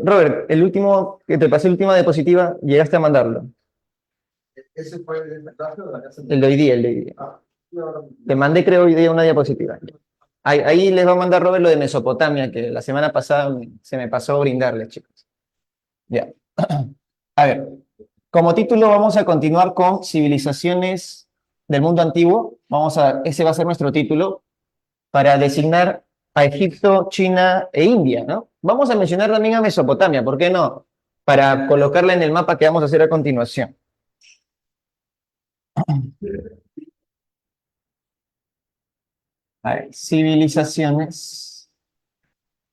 Robert, el último, que te pasé la última diapositiva, llegaste a mandarlo. ¿Ese fue el mensaje de la casa? El de hoy día, el de hoy día. Ah, sí, ahora mismo. Te mandé, creo, hoy día una diapositiva. Ahí les va a mandar Robert lo de Mesopotamia, que la semana pasada se me pasó brindarles, chicos. Ya. A ver, como título vamos a continuar con civilizaciones del mundo antiguo. Ese va a ser nuestro título para designar a Egipto, China e India, ¿no? Vamos a mencionar también a Mesopotamia, ¿por qué no? Para colocarla en el mapa que vamos a hacer a continuación. A ver, civilizaciones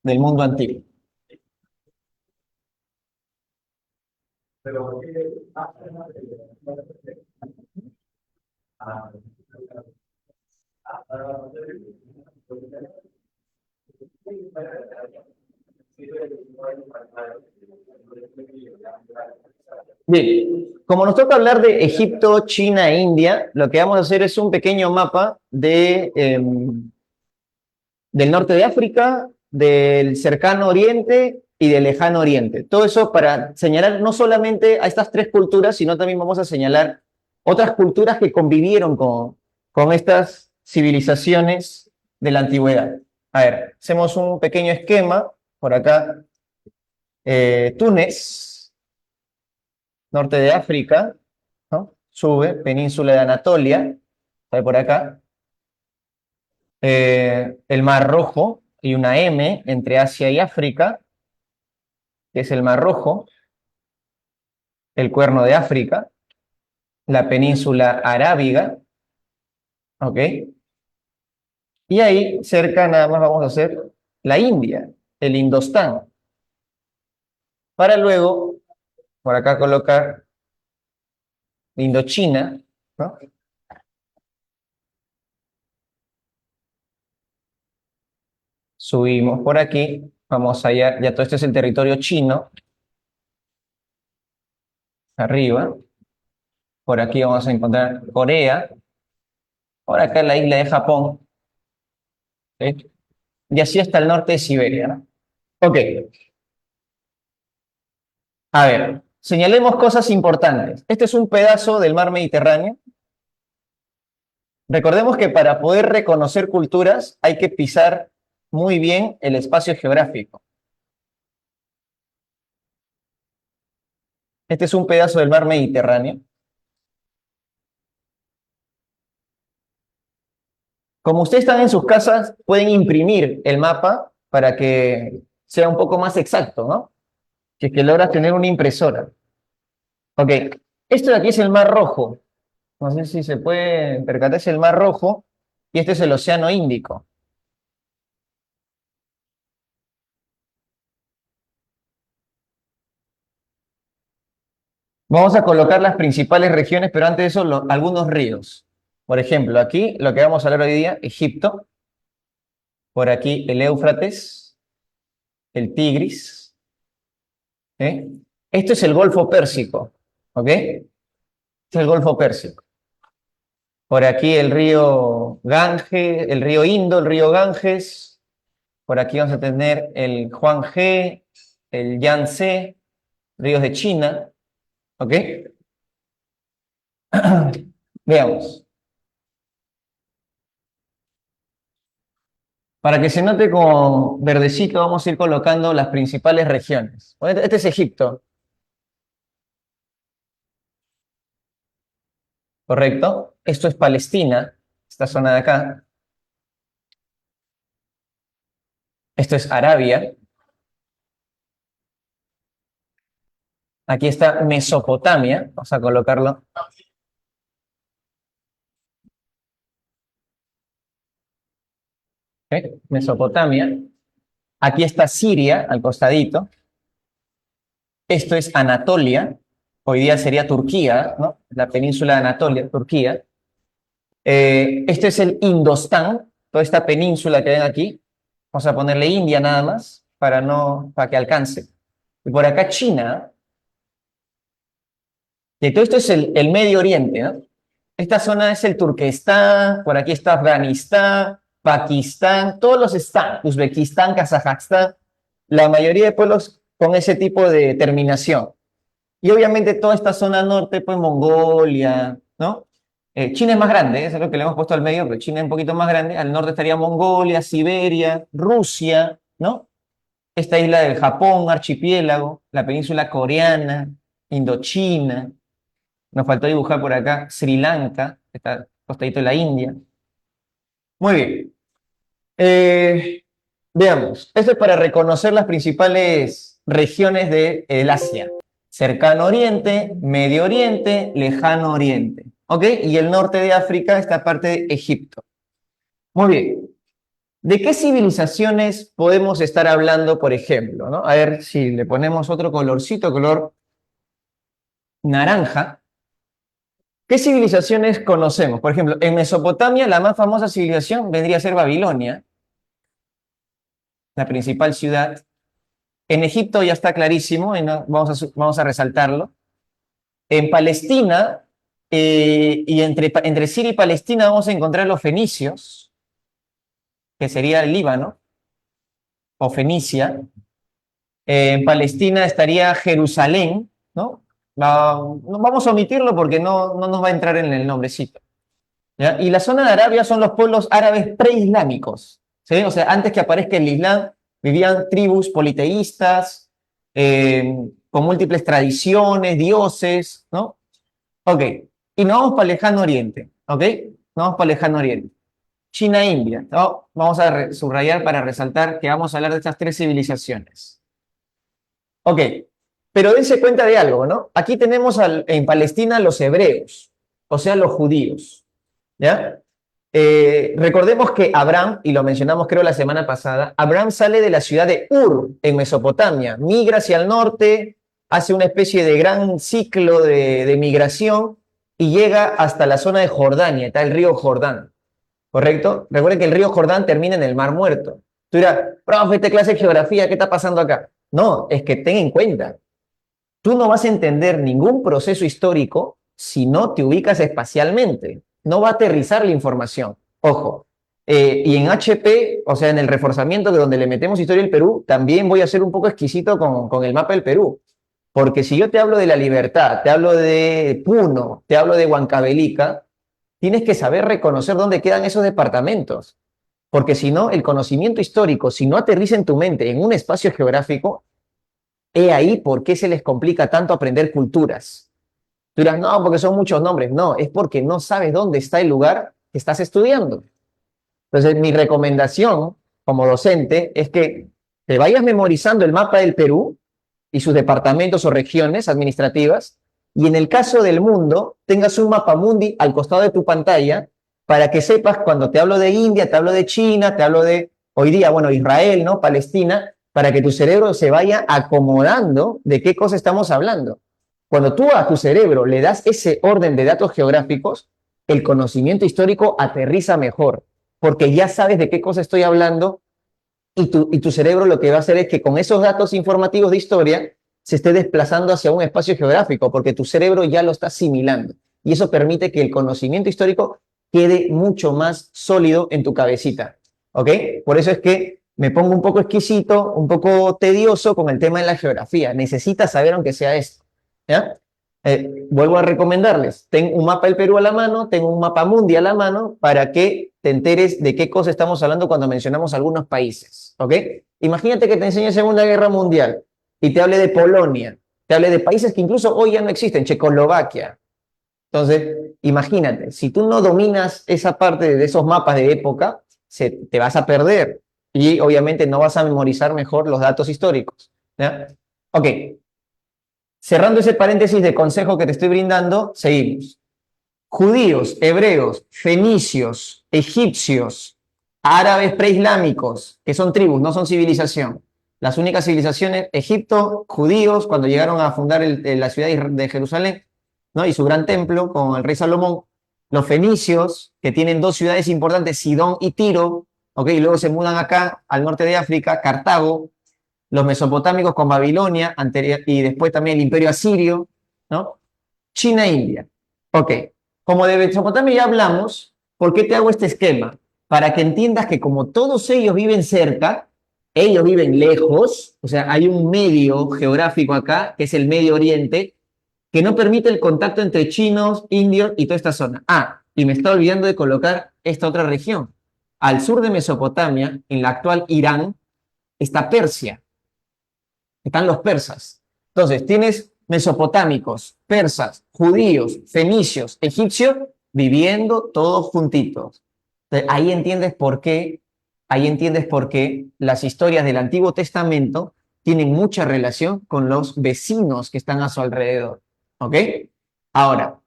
del mundo antiguo. Pero, Bien, como nos toca hablar de Egipto, China e India, lo que vamos a hacer es un pequeño mapa del norte de África, del cercano oriente y del lejano oriente. Todo eso para señalar no solamente a estas tres culturas, sino también vamos a señalar otras culturas que convivieron con estas civilizaciones de la antigüedad. A ver, hacemos un pequeño esquema. Por acá, Túnez, norte de África, ¿no? Sube, península de Anatolia, está por acá. El Mar Rojo y una M entre Asia y África, que es el Mar Rojo, el Cuerno de África, la península arábiga, ¿ok? Y ahí cerca nada más vamos a hacer la India, el Indostán, para luego por acá colocar Indochina, ¿no? Subimos por aquí, vamos allá, ya todo esto es el territorio chino, arriba, por aquí vamos a encontrar Corea, por acá la isla de Japón, ¿sí? Y así hasta el norte de Siberia, ¿no? Ok, a ver, señalemos cosas importantes. Este es un pedazo del mar Mediterráneo. Recordemos que para poder reconocer culturas hay que pisar muy bien el espacio geográfico. Este es un pedazo del mar Mediterráneo. Como ustedes están en sus casas, pueden imprimir el mapa para que sea un poco más exacto, ¿no? Si es que logras tener una impresora. Ok, esto de aquí es el Mar Rojo. No sé si se puede percatar, es el Mar Rojo y este es el Océano Índico. Vamos a colocar las principales regiones, pero antes de eso, algunos ríos. Por ejemplo, aquí lo que vamos a hablar hoy día, Egipto. Por aquí el Éufrates, el Tigris. ¿Eh? Esto es el Golfo Pérsico. ¿Ok? Este es el Golfo Pérsico. Por aquí el río Ganges, el río Indo, el río Ganges. Por aquí vamos a tener el Huanghe, el Yangtze, ríos de China. ¿Ok? Veamos. Para que se note con verdecito, vamos a ir colocando las principales regiones. Este es Egipto, ¿correcto? Esto es Palestina, esta zona de acá. Esto es Arabia. Aquí está Mesopotamia, vamos a colocarlo. ¿Ok? Mesopotamia. Aquí está Siria, al costadito. Esto es Anatolia, hoy día sería Turquía, ¿no? La península de Anatolia, Turquía. Este es el Indostán, toda esta península que ven aquí. Vamos a ponerle India nada más, para que alcance. Y por acá China. Y todo esto es el Medio Oriente, ¿no? Esta zona es el Turquestán, por aquí está Afganistán, Pakistán, todos los están, Uzbekistán, Kazajstán. La mayoría de pueblos con ese tipo de terminación. Y obviamente toda esta zona norte, pues Mongolia, ¿no? China es más grande, eso es lo que le hemos puesto al medio, pero China es un poquito más grande. Al norte estaría Mongolia, Siberia, Rusia, ¿no? Esta isla del Japón, archipiélago, la península coreana, Indochina. Nos faltó dibujar por acá Sri Lanka, está costadito de la India. Muy bien. Veamos, esto es para reconocer las principales regiones del Asia. Cercano Oriente, Medio Oriente, Lejano Oriente. ¿Ok? Y el norte de África, esta parte de Egipto. Muy bien. ¿De qué civilizaciones podemos estar hablando, por ejemplo? ¿No? A ver si le ponemos otro colorcito, color naranja. ¿Qué civilizaciones conocemos? Por ejemplo, en Mesopotamia, la más famosa civilización vendría a ser Babilonia, la principal ciudad. En Egipto ya está clarísimo, y no, vamos a resaltarlo. En Palestina, y entre Siria y Palestina vamos a encontrar los fenicios, que sería el Líbano, o Fenicia. En Palestina estaría Jerusalén, ¿no? Vamos a omitirlo porque no nos va a entrar en el nombrecito. ¿Ya? Y la zona de Arabia son los pueblos árabes preislámicos. ¿Sí? O sea, antes que aparezca el Islam, vivían tribus politeístas, con múltiples tradiciones, dioses, ¿no? Ok. Y nos vamos para el Lejano Oriente, ¿ok? Nos vamos para el Lejano Oriente. China e India, ¿no? Vamos a subrayar para resaltar que vamos a hablar de estas tres civilizaciones. Ok. Pero dense cuenta de algo, ¿no? Aquí tenemos en Palestina los hebreos, o sea, los judíos. ¿Ya? Recordemos que Abraham, y lo mencionamos creo la semana pasada, Abraham sale de la ciudad de Ur, en Mesopotamia, migra hacia el norte, hace una especie de gran ciclo de migración y llega hasta la zona de Jordania, está el río Jordán, ¿correcto? Recuerden que el río Jordán termina en el Mar Muerto. Tú dirás, profe, esta clase de geografía, ¿qué está pasando acá? No, es que ten en cuenta, tú no vas a entender ningún proceso histórico si no te ubicas espacialmente. No va a aterrizar la información. Ojo. Y en HP, o sea, en el reforzamiento de donde le metemos historia del Perú, también voy a ser un poco exquisito con el mapa del Perú. Porque si yo te hablo de la Libertad, te hablo de Puno, te hablo de Huancavelica, tienes que saber reconocer dónde quedan esos departamentos. Porque si no, el conocimiento histórico, si no aterriza en tu mente en un espacio geográfico, he ahí por qué se les complica tanto aprender culturas. Tú dirás, no, porque son muchos nombres. No, es porque no sabes dónde está el lugar que estás estudiando. Entonces, mi recomendación como docente es que te vayas memorizando el mapa del Perú y sus departamentos o regiones administrativas, y en el caso del mundo, tengas un mapa mundi al costado de tu pantalla para que sepas cuando te hablo de India, te hablo de China, te hablo de, hoy día, bueno, Israel, ¿no? Palestina, para que tu cerebro se vaya acomodando de qué cosa estamos hablando. Cuando tú a tu cerebro le das ese orden de datos geográficos, el conocimiento histórico aterriza mejor, porque ya sabes de qué cosa estoy hablando y tu cerebro lo que va a hacer es que con esos datos informativos de historia se esté desplazando hacia un espacio geográfico, porque tu cerebro ya lo está asimilando. Y eso permite que el conocimiento histórico quede mucho más sólido en tu cabecita. ¿Ok? Por eso es que me pongo un poco exquisito, un poco tedioso con el tema de la geografía. Necesitas saber aunque sea esto. ¿Ya? Vuelvo a recomendarles, ten un mapa del Perú a la mano, ten un mapa mundial a la mano para que te enteres de qué cosa estamos hablando cuando mencionamos algunos países, ¿ok? Imagínate que te enseñe Segunda Guerra Mundial y te hable de Polonia, te hable de países que incluso hoy ya no existen, Checoslovaquia. Entonces, imagínate, si tú no dominas esa parte de esos mapas de época, te vas a perder y obviamente no vas a memorizar mejor los datos históricos, ¿ya? Ok. Cerrando ese paréntesis de consejo que te estoy brindando, seguimos. Judíos, hebreos, fenicios, egipcios, árabes preislámicos, que son tribus, no son civilización. Las únicas civilizaciones, Egipto, judíos, cuando llegaron a fundar la ciudad de Jerusalén, ¿no? Y su gran templo con el rey Salomón. Los fenicios, que tienen dos ciudades importantes, Sidón y Tiro, ¿okay? Y luego se mudan acá, al norte de África, Cartago. Los mesopotámicos con Babilonia, y después también el imperio asirio, ¿no? China e India. Ok, como de Mesopotamia ya hablamos, ¿por qué te hago este esquema? Para que entiendas que como todos ellos viven cerca, Ellos viven lejos, o sea, hay un medio geográfico acá, que es el Medio Oriente, que no permite el contacto entre chinos, indios y toda esta zona. Ah, y me estaba olvidando de colocar esta otra región. Al sur de Mesopotamia, en la actual Irán, está Persia, están los persas. Entonces, tienes mesopotámicos, persas, judíos, fenicios, egipcios, viviendo todos juntitos. Entonces, ahí entiendes por qué las historias del Antiguo Testamento tienen mucha relación con los vecinos que están a su alrededor. ¿Ok? Ahora,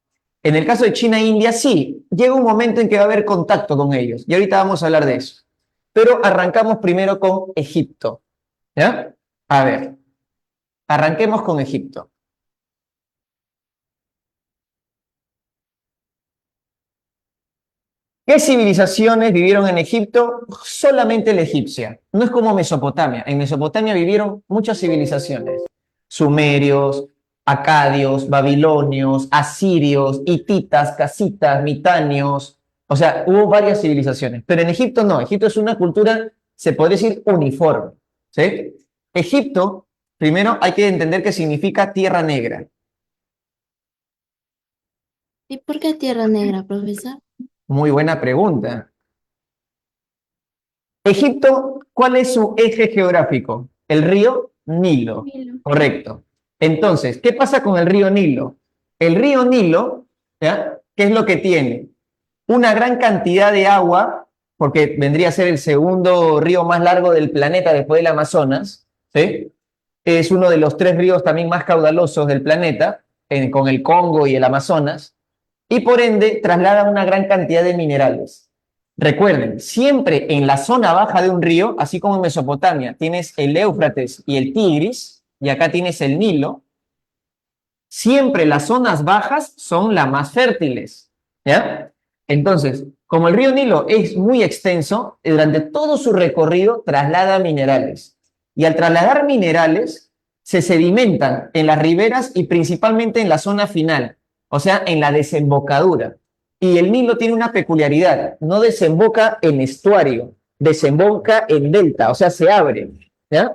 en el caso de China e India, sí, llega un momento en que va a haber contacto con ellos, y ahorita vamos a hablar de eso. Pero arrancamos primero con Egipto. ¿Ya? A ver, arranquemos con Egipto. ¿Qué civilizaciones vivieron en Egipto? Solamente la egipcia. No es como Mesopotamia. En Mesopotamia vivieron muchas civilizaciones. Sumerios, acadios, babilonios, asirios, hititas, casitas, mitanios. O sea, hubo varias civilizaciones. Pero en Egipto no. Egipto es una cultura, se podría decir, uniforme. ¿Sí? Egipto, primero hay que entender qué significa tierra negra. ¿Y por qué Tierra Negra, profesor? Muy buena pregunta. Egipto, ¿cuál es su eje geográfico? El río Nilo. Nilo. Correcto. Entonces, ¿qué pasa con el río Nilo? El río Nilo, ¿ya? ¿Qué es lo que tiene? Una gran cantidad de agua, porque vendría a ser el segundo río más largo del planeta después del Amazonas, ¿sí? Es uno de los tres ríos también más caudalosos del planeta, con el Congo y el Amazonas, y por ende traslada una gran cantidad de minerales. Recuerden, siempre en la zona baja de un río, así como en Mesopotamia, tienes el Éufrates y el Tigris, y acá tienes el Nilo, siempre las zonas bajas son las más fértiles, ¿ya? Entonces, como el río Nilo es muy extenso, durante todo su recorrido traslada minerales. Y al trasladar minerales, se sedimentan en las riberas y principalmente en la zona final, o sea, en la desembocadura. Y el Nilo tiene una peculiaridad, no desemboca en estuario, desemboca en delta, o sea, se abre, ¿ya?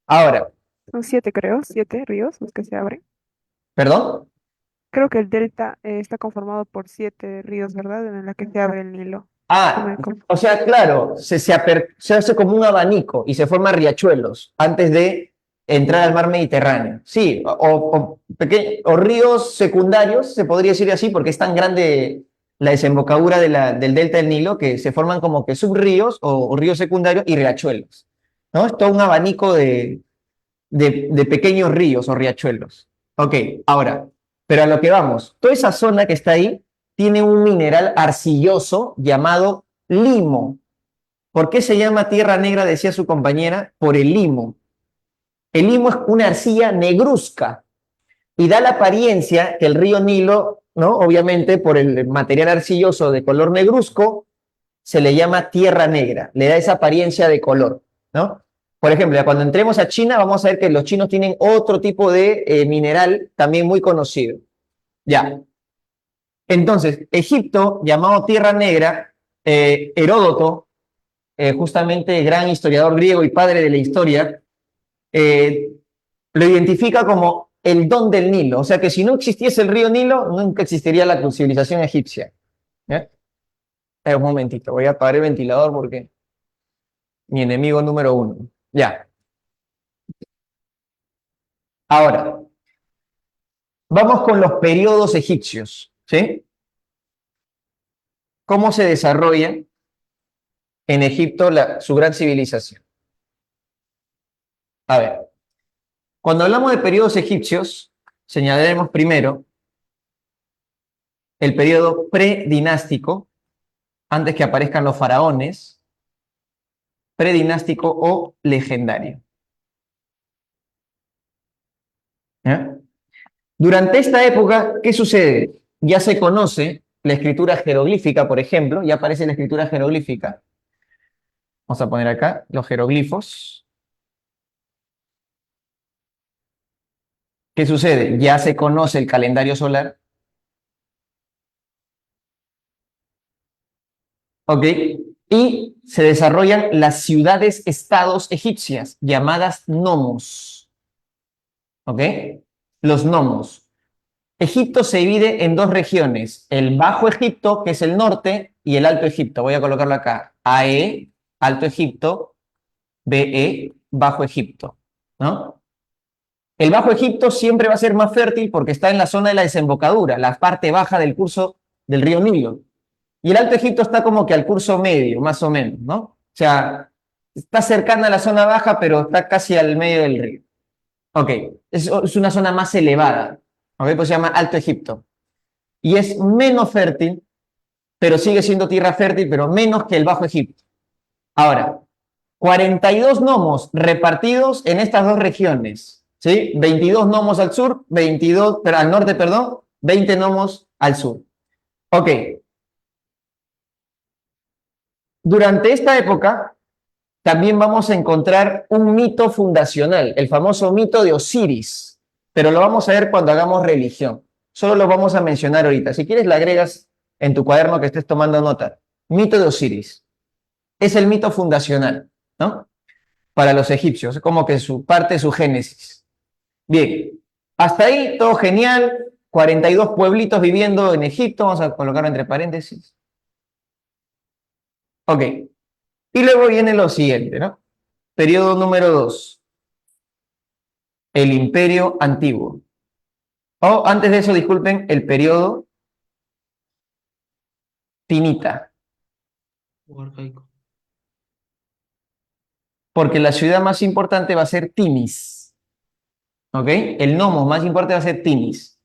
Ahora, Son siete, creo, siete ríos los que se abren. ¿perdón? Creo que el delta está conformado por siete ríos, ¿verdad? En la que se abre el Nilo. Ah, o sea, claro, se hace como un abanico y se forman riachuelos antes de entrar al mar Mediterráneo. Sí, o ríos secundarios, se podría decir así, porque es tan grande la desembocadura del delta del Nilo que se forman como que subríos o ríos secundarios y riachuelos, ¿no? Es todo un abanico de pequeños ríos o riachuelos. Ok, ahora, pero a lo que vamos, toda esa zona que está ahí tiene un mineral arcilloso llamado limo. ¿Por qué se llama tierra negra? Decía su compañera, por el limo. El limo es una arcilla negruzca y da la apariencia que el río Nilo, ¿no? Obviamente por el material arcilloso de color negruzco, se le llama tierra negra, le da esa apariencia de color, ¿no? Por ejemplo, ya cuando entremos a China vamos a ver que los chinos tienen otro tipo de mineral también muy conocido. Ya. Entonces, Egipto, llamado Tierra Negra, Heródoto, justamente gran historiador griego y padre de la historia, eh, lo identifica como el don del Nilo. O sea que si no existiese el río Nilo, nunca existiría la civilización egipcia. ¿Ya? Un momentito, voy a apagar el ventilador porque mi enemigo número uno. Ya. Ahora, vamos con los periodos egipcios, ¿sí? ¿Cómo se desarrolla en Egipto su gran civilización? A ver, cuando hablamos de periodos egipcios, señalaremos primero el periodo predinástico, antes que aparezcan los faraones, predinástico o legendario. ¿Ya? Durante esta época, ¿qué sucede? Ya se conoce la escritura jeroglífica, por ejemplo, ya aparece la escritura jeroglífica. Vamos a poner acá los jeroglifos. ¿Qué sucede? Ya se conoce el calendario solar. ¿Ok? Y se desarrollan las ciudades-estados egipcias, llamadas nomos. ¿Ok? Los nomos. Egipto se divide en dos regiones, el Bajo Egipto, que es el norte, y el Alto Egipto. Voy a colocarlo acá. AE, Alto Egipto, BE, Bajo Egipto, ¿no? El Bajo Egipto siempre va a ser más fértil porque está en la zona de la desembocadura, la parte baja del curso del río Nilo. Y el Alto Egipto está como que al curso medio, más o menos, ¿no? O sea, está cercana a la zona baja, pero está casi al medio del río. Ok, es una zona más elevada, ¿ok? Pues se llama Alto Egipto. Y es menos fértil, pero sigue siendo tierra fértil, pero menos que el Bajo Egipto. Ahora, 42 nomos repartidos en estas dos regiones, ¿sí? 22 nomos al sur, 22, pero al norte, perdón, 20 nomos al sur. Ok. Durante esta época también vamos a encontrar un mito fundacional, el famoso mito de Osiris, pero lo vamos a ver cuando hagamos religión. Solo lo vamos a mencionar ahorita. Si quieres, la agregas en tu cuaderno que estés tomando nota. Mito de Osiris. Es el mito fundacional, ¿no? Para los egipcios, como que su parte, su génesis. Bien, hasta ahí todo genial. 42 pueblitos viviendo en Egipto, vamos a colocarlo entre paréntesis. Ok, y luego viene lo siguiente, ¿no? Periodo número 2, el Imperio Antiguo. O antes de eso, disculpen, el periodo Tinita, O arcaico. porque la ciudad más importante va a ser Tinis, ¿ok? El nomo más importante va a ser Tinis.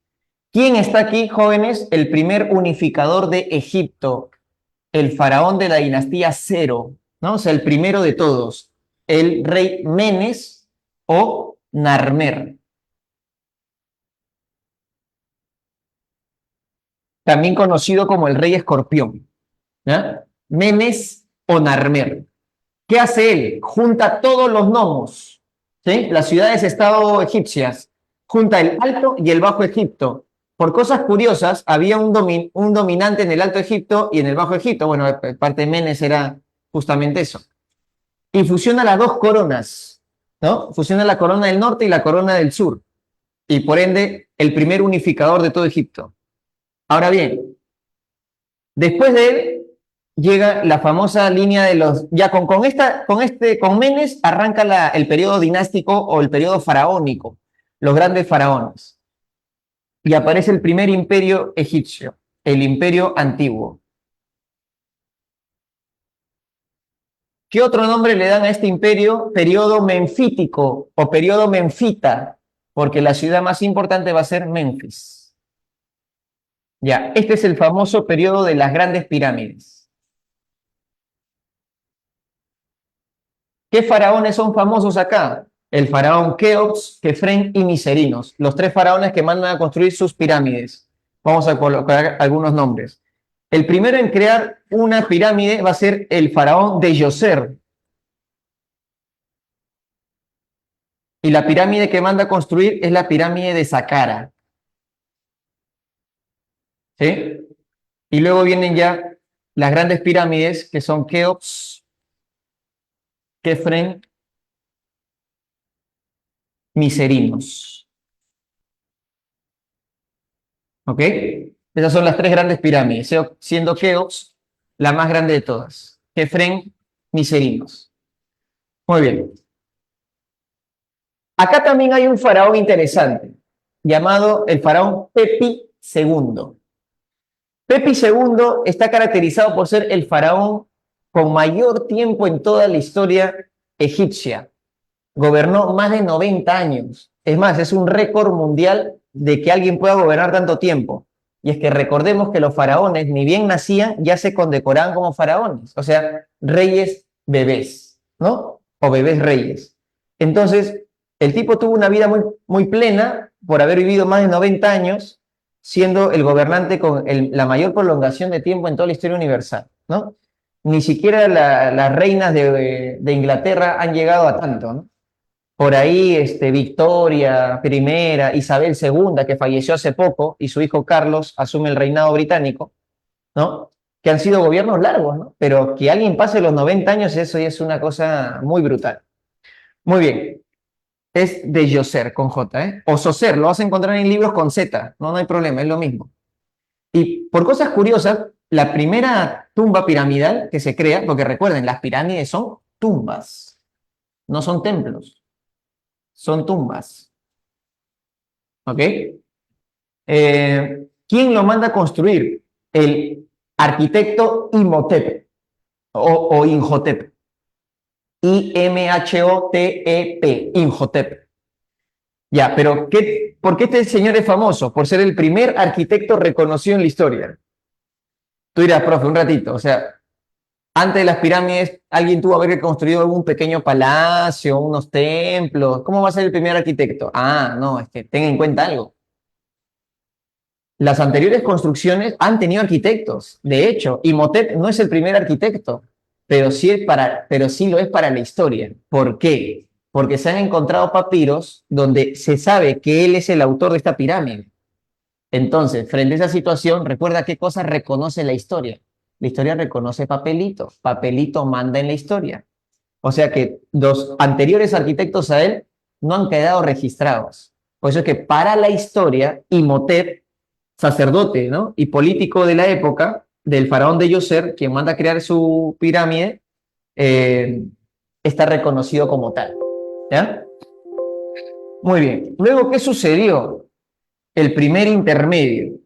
¿Quién está aquí, jóvenes? El primer unificador de Egipto, el faraón de la dinastía Cero, ¿no? O sea, el primero de todos, el rey Menes o Narmer. También conocido como el rey escorpión, ¿ya? Menes o Narmer. ¿Qué hace él? Junta todos los nomos, ¿sí? Las ciudades-estado egipcias, junta el Alto y el Bajo Egipto. Por cosas curiosas, había un dominante en el Alto Egipto y en el Bajo Egipto. Bueno, parte de Menes era justamente eso. Y fusiona las dos coronas, ¿no? Fusiona la corona del norte y la corona del sur. Y por ende, el primer unificador de todo Egipto. Ahora bien, después de él llega la famosa línea de los... Ya con Menes arranca el periodo dinástico o el periodo faraónico, los grandes faraones. Y aparece el primer imperio egipcio, el imperio antiguo. ¿Qué otro nombre le dan a este imperio? Periodo menfítico o periodo menfita, porque la ciudad más importante va a ser Menfis. Ya, este es el famoso periodo de las grandes pirámides. ¿Qué faraones son famosos acá? El faraón Keops, Kefren y Miserinos, los tres faraones que mandan a construir sus pirámides. Vamos a colocar algunos nombres. El primero en crear una pirámide va a ser el faraón de Djoser. Y la pirámide que manda a construir es la pirámide de Saqqara. ¿Sí? Y luego vienen ya las grandes pirámides que son Keops, Kefren, Miserinos. ¿Ok? Esas son las tres grandes pirámides, siendo Keops la más grande de todas. Kefren, Miserinos. Muy bien. Acá también hay un faraón interesante, llamado el faraón Pepi II. Pepi II está caracterizado por ser el faraón con mayor tiempo en toda la historia egipcia. Gobernó más de 90 años. Es más, es un récord mundial de que alguien pueda gobernar tanto tiempo. Y es que recordemos que los faraones, ni bien nacían, ya se condecoraban como faraones. O sea, reyes bebés, ¿no? O bebés reyes. Entonces, el tipo tuvo una vida muy, muy plena por haber vivido más de 90 años, siendo el gobernante con la mayor prolongación de tiempo en toda la historia universal, ¿no? Ni siquiera las reinas de Inglaterra han llegado a tanto, ¿no? Por ahí Victoria I, Isabel II, que falleció hace poco, y su hijo Carlos asume el reinado británico, ¿no? que han sido gobiernos largos, ¿no? Pero que alguien pase los 90 años, eso ya es una cosa muy brutal. Muy bien. Es de Djoser con J, ¿eh? O Soser, lo vas a encontrar en libros con Z, no, no hay problema, es lo mismo. Y por cosas curiosas, la primera tumba piramidal que se crea, porque recuerden, las pirámides son tumbas, no son templos, son tumbas. ¿Ok? ¿Quién lo manda a construir? El arquitecto Imhotep o Imhotep. Imhotep, Imhotep. Ya, pero ¿por qué este señor es famoso? Por ser el primer arquitecto reconocido en la historia. Tú dirás, profe, un ratito, o sea, antes de las pirámides, alguien tuvo que haber construido algún pequeño palacio, unos templos. ¿Cómo va a ser el primer arquitecto? Ah, no, es que ten en cuenta algo. Las anteriores construcciones han tenido arquitectos. De hecho, Imhotep no es el primer arquitecto, pero sí lo es para la historia. ¿Por qué? Porque se han encontrado papiros donde se sabe que él es el autor de esta pirámide. Entonces, frente a esa situación, recuerda qué cosa reconoce la historia. La historia reconoce papelito. Papelito manda en la historia. O sea que los anteriores arquitectos a él no han quedado registrados. Por eso es que para la historia, Imhotep, sacerdote, ¿no?, y político de la época, del faraón de Djoser, quien manda a crear su pirámide, está reconocido como tal. ¿Ya? Muy bien. Luego, ¿qué sucedió? El primer intermedio.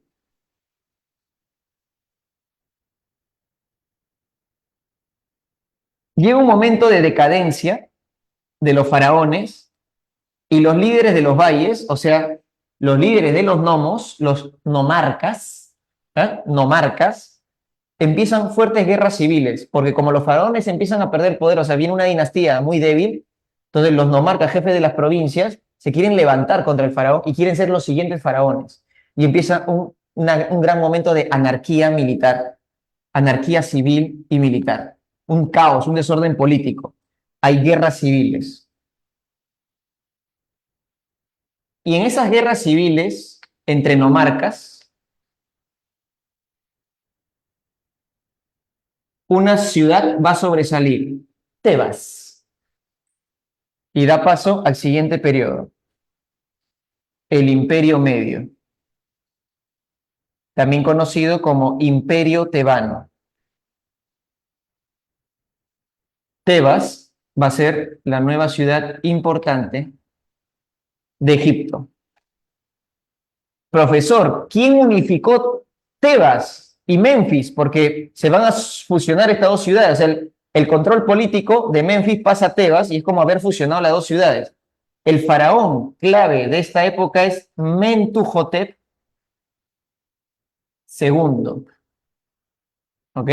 Llega un momento de decadencia de los faraones y los líderes de los valles, o sea, los líderes de los nomos, los nomarcas, nomarcas, empiezan fuertes guerras civiles, porque como los faraones empiezan a perder poder, o sea, viene una dinastía muy débil, entonces los nomarcas, jefes de las provincias, se quieren levantar contra el faraón y quieren ser los siguientes faraones. Y empieza un gran momento de anarquía militar, anarquía civil y militar, un caos, un desorden político. Hay guerras civiles. Y en esas guerras civiles entre nomarcas, una ciudad va a sobresalir, Tebas, y da paso al siguiente periodo, el Imperio Medio, también conocido como Imperio Tebano. Tebas va a ser la nueva ciudad importante de Egipto. Profesor, ¿quién unificó Tebas y Memphis? Porque se van a fusionar estas dos ciudades. El control político de Memphis pasa a Tebas y es como haber fusionado las dos ciudades. El faraón clave de esta época es Mentuhotep II. ¿Ok?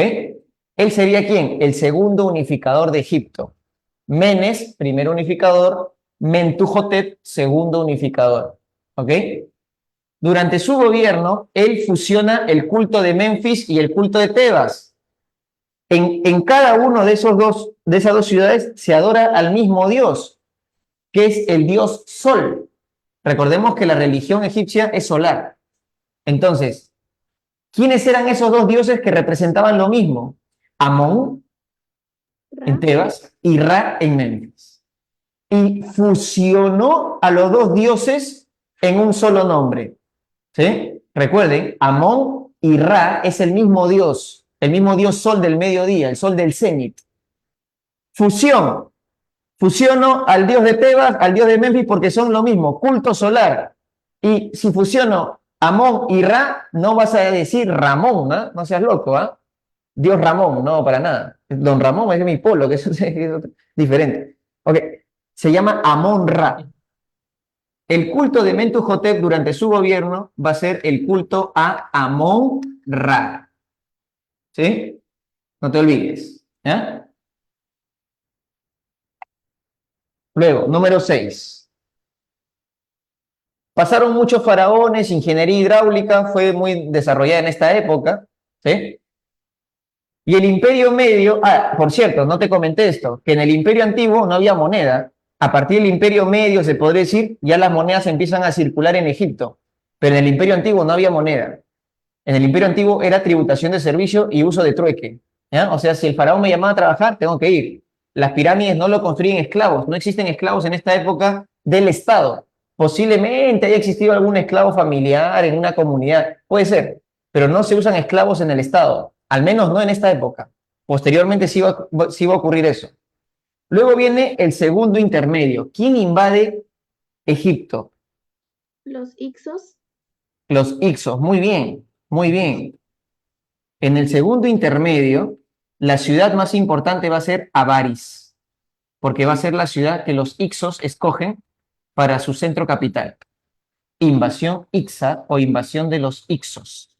Él sería ¿quién? El segundo unificador de Egipto. Menes, primer unificador, Mentuhotep, segundo unificador. ¿Ok? Durante su gobierno, él fusiona el culto de Memphis y el culto de Tebas. En cada uno de esas dos ciudades se adora al mismo Dios, que es el Dios Sol. Recordemos que la religión egipcia es solar. Entonces, ¿quiénes eran esos dos dioses que representaban lo mismo? Amón en Tebas y Ra en Memphis. Y fusionó a los dos dioses en un solo nombre. ¿Sí? Recuerden, Amón y Ra es el mismo dios sol del mediodía, el sol del cenit. Fusión. Fusiono al dios de Tebas, al dios de Memphis, porque son lo mismo, culto solar. Y si fusiono Amón y Ra, no vas a decir Ramón, ¿eh? No seas loco, ¿eh? Dios Ramón, no, para nada. Don Ramón es mi polo, que eso es diferente. Ok, se llama Amón-Ra. El culto de Mentuhotep durante su gobierno va a ser el culto a Amón-Ra. ¿Sí? No te olvides. ¿Ya? Luego, número 6. Pasaron muchos faraones, ingeniería hidráulica fue muy desarrollada en esta época. ¿Sí? Y el Imperio Medio, por cierto, no te comenté esto, que en el Imperio Antiguo no había moneda. A partir del Imperio Medio, se podría decir, ya las monedas empiezan a circular en Egipto, pero en el Imperio Antiguo no había moneda. En el Imperio Antiguo era tributación de servicio y uso de trueque, ¿ya? O sea, si el faraón me llamaba a trabajar, tengo que ir. Las pirámides no lo construyen esclavos, no existen esclavos en esta época del Estado. Posiblemente haya existido algún esclavo familiar en una comunidad, puede ser, pero no se usan esclavos en el Estado, al menos no en esta época. Posteriormente sí va a ocurrir eso. Luego viene el segundo intermedio. ¿Quién invade Egipto? Los Ixos. Los Ixos. Muy bien, muy bien. En el segundo intermedio, la ciudad más importante va a ser Avaris, porque va a ser la ciudad que los Ixos escogen para su centro capital. Invasión Ixa o invasión de los Ixos.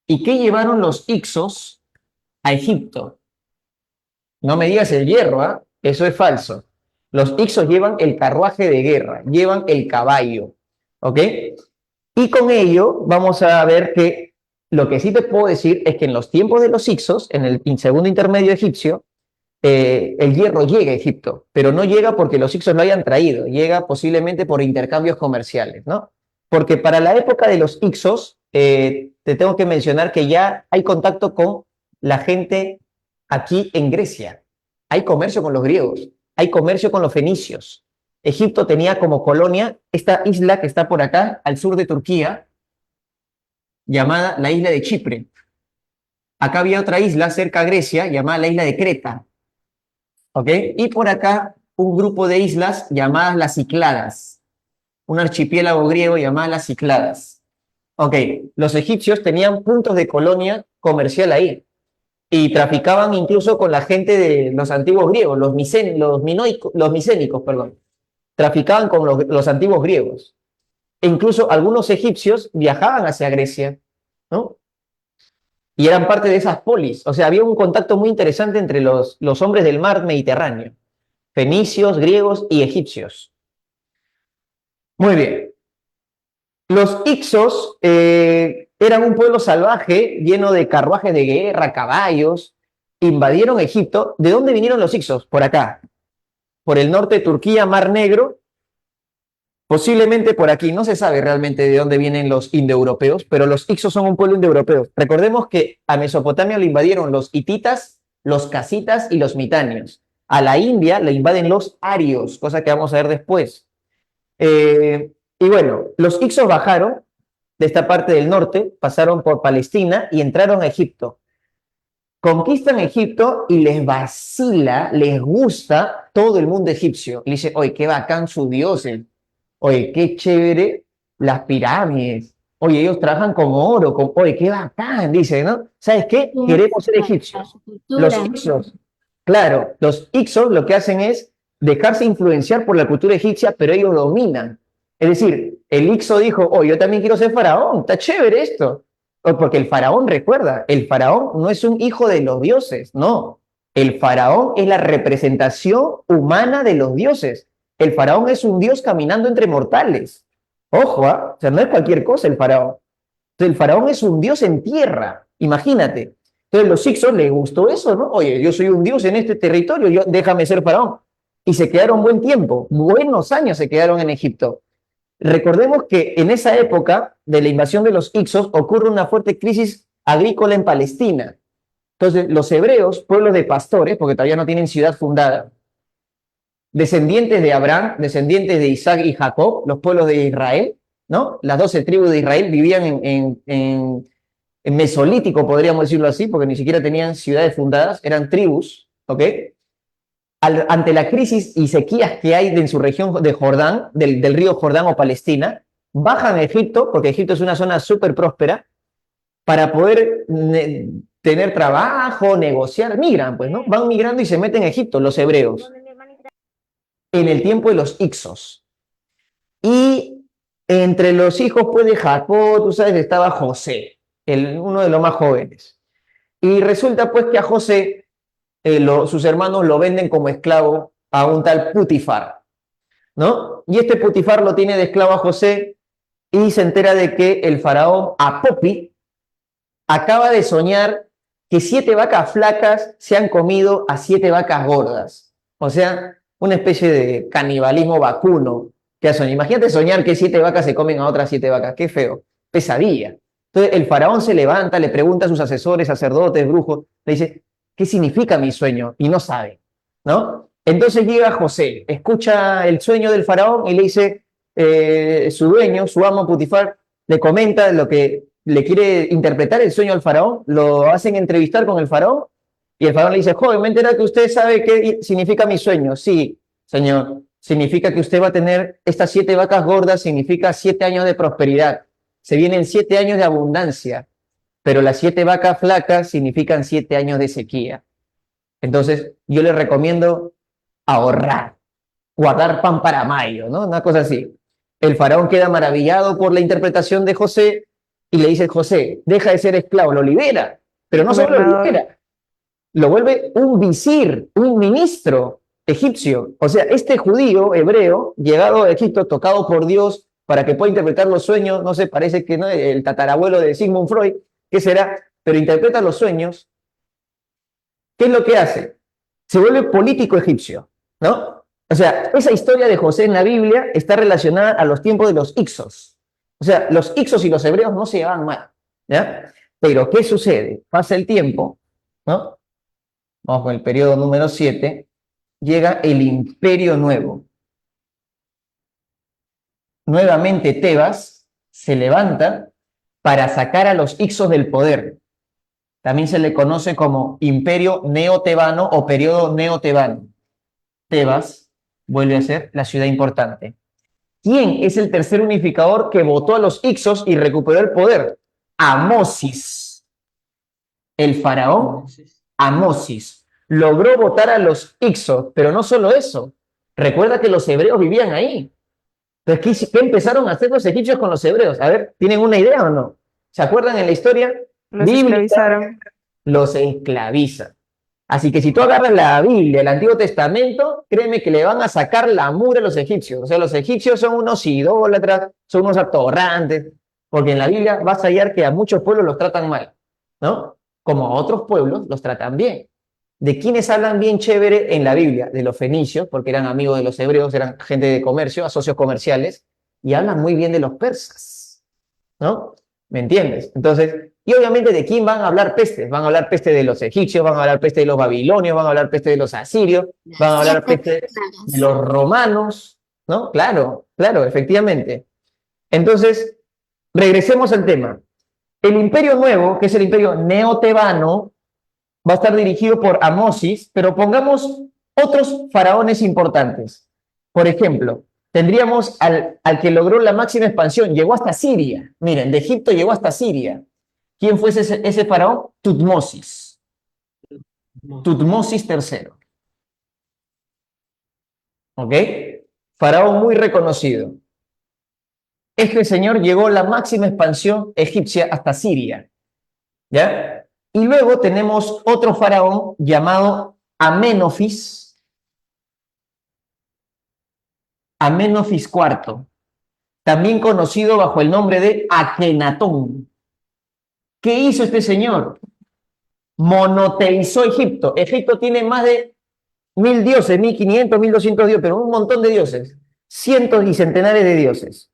¿Y qué llevaron los Ixos a Egipto? No me digas el hierro, ¿ah? Eso es falso. Los Ixos llevan el carruaje de guerra, llevan el caballo, ¿ok? Y con ello vamos a ver que lo que sí te puedo decir es que en los tiempos de los Ixos, en el segundo intermedio egipcio, el hierro llega a Egipto, pero no llega porque los Ixos lo hayan traído, llega posiblemente por intercambios comerciales, ¿no? Porque para la época de los Ixos, te tengo que mencionar que ya hay contacto con la gente aquí en Grecia. Hay comercio con los griegos, hay comercio con los fenicios. Egipto tenía como colonia esta isla que está por acá, al sur de Turquía, llamada la isla de Chipre. Acá había otra isla cerca a Grecia, llamada la isla de Creta. ¿Ok? Y por acá un grupo de islas llamadas las Cícladas, un archipiélago griego llamado las Cícladas. Ok, los egipcios tenían puntos de colonia comercial ahí y traficaban incluso con la gente de los antiguos griegos, los micénicos, perdón. Traficaban con los antiguos griegos. E incluso algunos egipcios viajaban hacia Grecia, ¿no? Y eran parte de esas polis. O sea, había un contacto muy interesante entre los hombres del mar Mediterráneo, fenicios, griegos y egipcios. Muy bien. Los Ixos eran un pueblo salvaje, lleno de carruajes de guerra, caballos. Invadieron Egipto. ¿De dónde vinieron los Ixos? Por acá. Por el norte de Turquía, Mar Negro. Posiblemente por aquí. No se sabe realmente de dónde vienen los indoeuropeos, pero los Ixos son un pueblo indoeuropeo. Recordemos que a Mesopotamia lo invadieron los hititas, los casitas y los mitanios. A la India le invaden los arios, cosa que vamos a ver después. Y bueno, los Ixos bajaron de esta parte del norte, pasaron por Palestina y entraron a Egipto. Conquistan Egipto y les vacila, les gusta todo el mundo egipcio. Y dice, oye, qué bacán sus dioses. Oye, qué chévere las pirámides. Oye, ellos trabajan con oro. Oye, qué bacán, dice, ¿no? ¿Sabes qué? Queremos ser egipcios. Los Ixos, claro, los Ixos lo que hacen es dejarse influenciar por la cultura egipcia, pero ellos dominan. Es decir, el Ixo dijo, oh, yo también quiero ser faraón, está chévere esto. Porque el faraón, recuerda, el faraón no es un hijo de los dioses, no. El faraón es la representación humana de los dioses. El faraón es un dios caminando entre mortales. Ojo, o sea, no es cualquier cosa el faraón. Entonces, el faraón es un dios en tierra, imagínate. Entonces, los Ixos les gustó eso, ¿no? Oye, yo soy un dios en este territorio, déjame ser faraón. Y se quedaron buen tiempo, buenos años se quedaron en Egipto. Recordemos que en esa época de la invasión de los Ixos ocurre una fuerte crisis agrícola en Palestina. Entonces, los hebreos, pueblos de pastores, porque todavía no tienen ciudad fundada, descendientes de Abraham, descendientes de Isaac y Jacob, los pueblos de Israel, ¿no? Las 12 tribus de Israel vivían en Mesolítico, podríamos decirlo así, porque ni siquiera tenían ciudades fundadas, eran tribus, ¿ok? Ante la crisis y sequías que hay en su región de Jordán, del río Jordán o Palestina, bajan a Egipto, porque Egipto es una zona súper próspera, para poder tener trabajo, negociar, migran, pues, ¿no? Van migrando y se meten a Egipto, los hebreos, en el tiempo de los Ixos. Y entre los hijos, pues, de Jacob, tú sabes, estaba José, uno de los más jóvenes. Y resulta, pues, que a José sus hermanos lo venden como esclavo a un tal Putifar, ¿no? Y este Putifar lo tiene de esclavo a José y se entera de que el faraón Apopi acaba de soñar que 7 vacas flacas se han comido a 7 vacas gordas. O sea, una especie de canibalismo vacuno que ha soñado. Imagínate soñar que 7 vacas se comen a otras 7 vacas. Qué feo. pesadilla. Entonces el faraón se levanta, le pregunta a sus asesores, sacerdotes, brujos, le dice, ¿qué significa mi sueño? Y no sabe, ¿no? Entonces llega José, escucha el sueño del faraón y le dice, su dueño, su amo Putifar, le comenta lo que le quiere interpretar el sueño al faraón, lo hacen entrevistar con el faraón y el faraón le dice, joven, me entera que usted sabe qué significa mi sueño. Sí, señor, significa que usted va a tener estas 7 vacas gordas, significa 7 años de prosperidad. Se vienen 7 años de abundancia, pero las 7 vacas flacas significan 7 años de sequía. Entonces, yo le recomiendo ahorrar, guardar pan para mayo, ¿no? Una cosa así. El faraón queda maravillado por la interpretación de José y le dice, José, deja de ser esclavo, lo libera, pero no solo lo Gobernador. libera, lo vuelve un visir, un ministro egipcio. O sea, este judío hebreo, llegado a Egipto, tocado por Dios para que pueda interpretar los sueños, no sé, parece que no, el tatarabuelo de Sigmund Freud, ¿qué será? Pero interpreta los sueños. ¿Qué es lo que hace? Se vuelve político egipcio, ¿no? O sea, esa historia de José en la Biblia está relacionada a los tiempos de los Ixos. O sea, los Ixos y los hebreos no se llevaban mal, ¿ya? Pero ¿qué sucede? Pasa el tiempo, ¿no? Vamos con el periodo número 7, llega el Imperio Nuevo. Nuevamente Tebas se levanta para sacar a los Ixos del poder. También se le conoce como Imperio Neotebano o Periodo Neotebano. Tebas vuelve a ser la ciudad importante. ¿Quién es el tercer unificador que votó a los Ixos y recuperó el poder? Amosis. El faraón Amosis logró votar a los Ixos, pero no solo eso. Recuerda que los hebreos vivían ahí. Entonces, ¿qué empezaron a hacer los egipcios con los hebreos? A ver, ¿tienen una idea o no? ¿Se acuerdan en la historia? Los Bíblica, esclavizaron. los esclaviza. Así que si tú agarras la Biblia, el Antiguo Testamento, créeme que le van a sacar la mugre a los egipcios. O sea, los egipcios son unos idólatras, son unos atorrantes, porque en la Biblia vas a hallar que a muchos pueblos los tratan mal, ¿no? Como a otros pueblos los tratan bien. ¿De quiénes hablan bien chévere en la Biblia? De los fenicios, porque eran amigos de los hebreos, eran gente de comercio, socios comerciales, y hablan muy bien de los persas, ¿no? ¿Me entiendes? Entonces, y obviamente ¿de quién van a hablar pestes? Van a hablar peste de los egipcios, van a hablar peste de los babilonios, van a hablar peste de los asirios, van a hablar peste de los romanos, ¿no? Claro, claro, efectivamente. Entonces, regresemos al tema. El Imperio Nuevo, que es el Imperio Neotebano, va a estar dirigido por Amosis, pero pongamos otros faraones importantes. Por ejemplo, tendríamos al que logró la máxima expansión, llegó hasta Siria. Miren, de Egipto llegó hasta Siria. ¿Quién fue ese faraón? Tutmosis. Tutmosis III. ¿Ok? Faraón muy reconocido. Este señor llegó a la máxima expansión egipcia hasta Siria. ¿Ya? Y luego tenemos otro faraón llamado Amenofis. Amenofis IV, también conocido bajo el nombre de Akenatón. ¿Qué hizo este señor? Monoteizó Egipto. Egipto tiene más de 1000 dioses, 1500, 1200 dioses, pero un montón de dioses, cientos y centenares de dioses.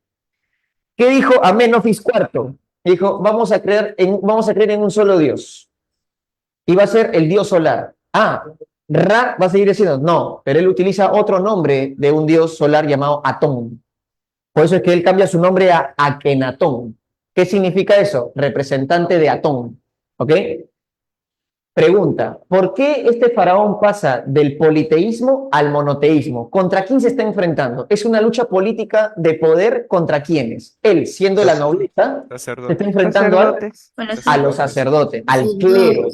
¿Qué dijo Amenofis IV? Dijo, vamos a creer en un solo Dios. Y va a ser el Dios solar. Ah, Ra va a seguir diciendo, no, pero él utiliza otro nombre de un Dios solar llamado Atón. Por eso es que él cambia su nombre a Akenatón. ¿Qué significa eso? Representante de Atón. ¿Ok? Pregunta, ¿por qué este faraón pasa del politeísmo al monoteísmo? ¿Contra quién se está enfrentando? ¿Es una lucha política de poder contra quiénes? Él, siendo la nobleza, se está enfrentando Sacerdotes. a los sacerdotes, al clero.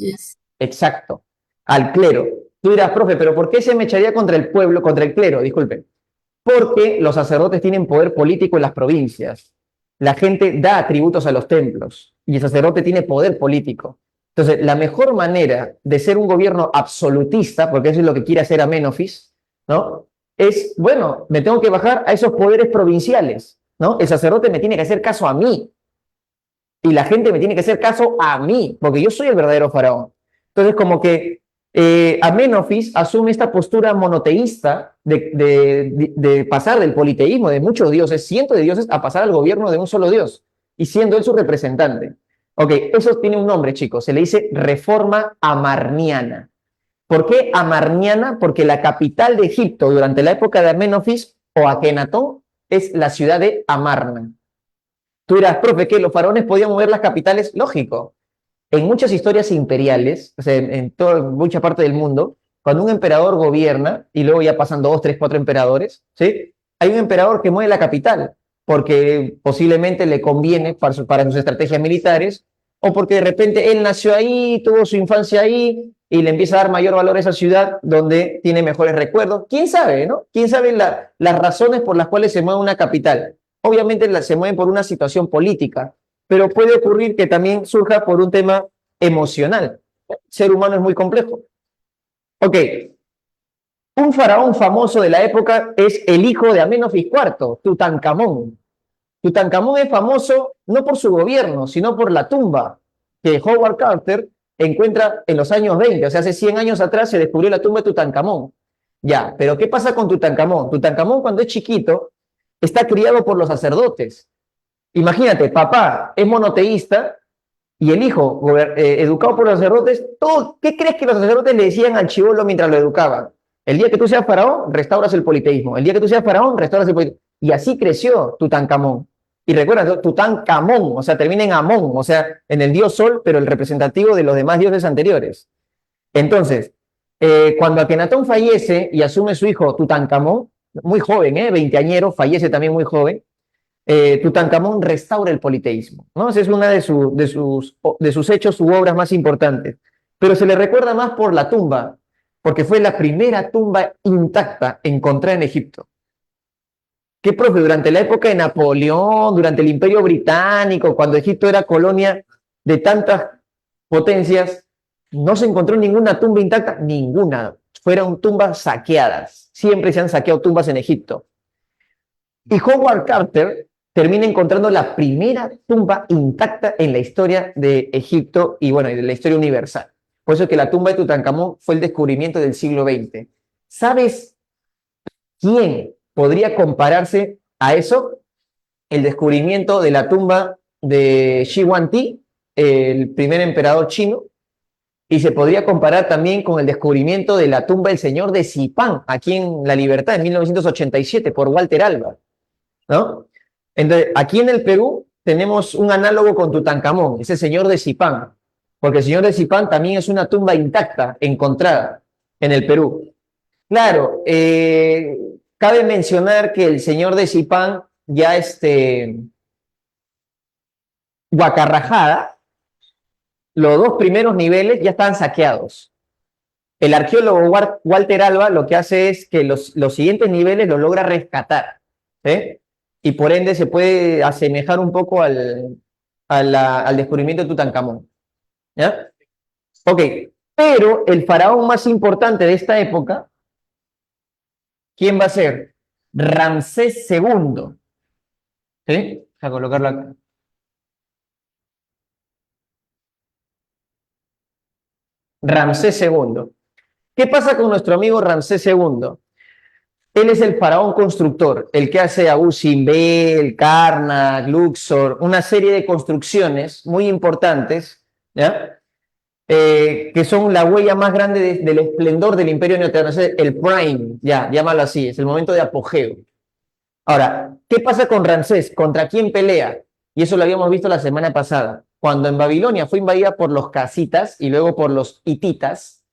Exacto, al clero. Tú dirás, profe, ¿pero por qué se me echaría contra el pueblo, contra el clero? Disculpe. Porque los sacerdotes tienen poder político en las provincias. La gente da tributos a los templos y el sacerdote tiene poder político. Entonces, la mejor manera de ser un gobierno absolutista, porque eso es lo que quiere hacer Amenofis, ¿no? Es, bueno, me tengo que bajar a esos poderes provinciales, ¿no? El sacerdote me tiene que hacer caso a mí y la gente me tiene que hacer caso a mí, porque yo soy el verdadero faraón. Entonces, como que Amenofis asume esta postura monoteísta de pasar del politeísmo de muchos dioses, cientos de dioses, a pasar al gobierno de un solo dios. y siendo él su representante. Ok, eso tiene un nombre, chicos, se le dice reforma amarniana. ¿Por qué amarniana? Porque la capital de Egipto durante la época de Amenofis o Akenatón es la ciudad de Amarna. Tú dirás, profe, ¿que los faraones podían mover las capitales? Lógico. En muchas historias imperiales, o sea, mucha parte del mundo, cuando un emperador gobierna, y luego ya pasan 2, 3, 4 emperadores, ¿sí? Hay un emperador que mueve la capital, porque posiblemente le conviene para sus estrategias militares, o porque de repente él nació ahí, tuvo su infancia ahí, y le empieza a dar mayor valor a esa ciudad donde tiene mejores recuerdos. ¿Quién sabe, no? ¿Quién sabe las razones por las cuales se mueve una capital? Obviamente se mueven por una situación política, pero puede ocurrir que también surja por un tema emocional. El ser humano es muy complejo. Ok, un faraón famoso de la época es el hijo de Amenofis IV, Tutankamón. Tutankamón es famoso no por su gobierno, sino por la tumba que Howard Carter encuentra en los años 20, o sea, hace 100 años atrás se descubrió la tumba de Tutankamón. Ya, pero ¿qué pasa con Tutankamón? Tutankamón cuando es chiquito está criado por los sacerdotes. Imagínate, papá es monoteísta y el hijo, educado por los sacerdotes, ¿qué crees que los sacerdotes le decían al chibolo mientras lo educaban? El día que tú seas faraón, restauras el politeísmo. El día que tú seas faraón, restauras el politeísmo. Y así creció Tutankamón. Y recuerda, Tutankamón, o sea, termina en Amón, o sea, en el dios Sol, pero el representativo de los demás dioses anteriores. Entonces, cuando Akenatón fallece y asume su hijo Tutankamón, muy joven, 20añero, fallece también muy joven, Tutankamón restaura el politeísmo, ¿no? Ese es uno de sus hechos u obras más importantes. Pero se le recuerda más por la tumba, porque fue la primera tumba intacta encontrada en Egipto. ¿Qué, profe? Durante la época de Napoleón, durante el Imperio Británico, cuando Egipto era colonia de tantas potencias, no se encontró ninguna tumba intacta, ninguna. Fueron tumbas saqueadas. Siempre se han saqueado tumbas en Egipto. Y Howard Carter termina encontrando la primera tumba intacta en la historia de Egipto y, bueno, y de la historia universal. Por eso es que la tumba de Tutankamón fue el descubrimiento del siglo XX. ¿Sabes quién podría compararse a eso? El descubrimiento de la tumba de Shi Huangdi, el primer emperador chino, y se podría comparar también con el descubrimiento de la tumba del señor de Zipán, aquí en La Libertad, en 1987, por Walter Alba, ¿no? Entonces, aquí en el Perú tenemos un análogo con Tutankamón, ese señor de Zipán, porque el señor de Zipán también es una tumba intacta, encontrada en el Perú. Claro, cabe mencionar que el señor de Zipán ya Guacarrajada, los 2 primeros niveles ya están saqueados. El arqueólogo Walter Alba lo que hace es que los siguientes niveles los logra rescatar, ¿sí? Y por ende se puede asemejar un poco al descubrimiento de Tutankamón, ¿ya? Ok, pero el faraón más importante de esta época, ¿quién va a ser? Ramsés II. ¿Sí? Voy a colocarlo acá. Ramsés II. ¿Qué pasa con nuestro amigo Ramsés II? Él es el faraón constructor, el que hace Abu Simbel, Karnak, Luxor, una serie de construcciones muy importantes, ¿ya? Que son la huella más grande del esplendor del imperio neoterrano, el prime, ya, llámalo así, es el momento de apogeo. Ahora, ¿qué pasa con Ramsés? ¿Contra quién pelea? Y eso lo habíamos visto la semana pasada. Cuando en Babilonia fue invadida por los casitas y luego por los hititas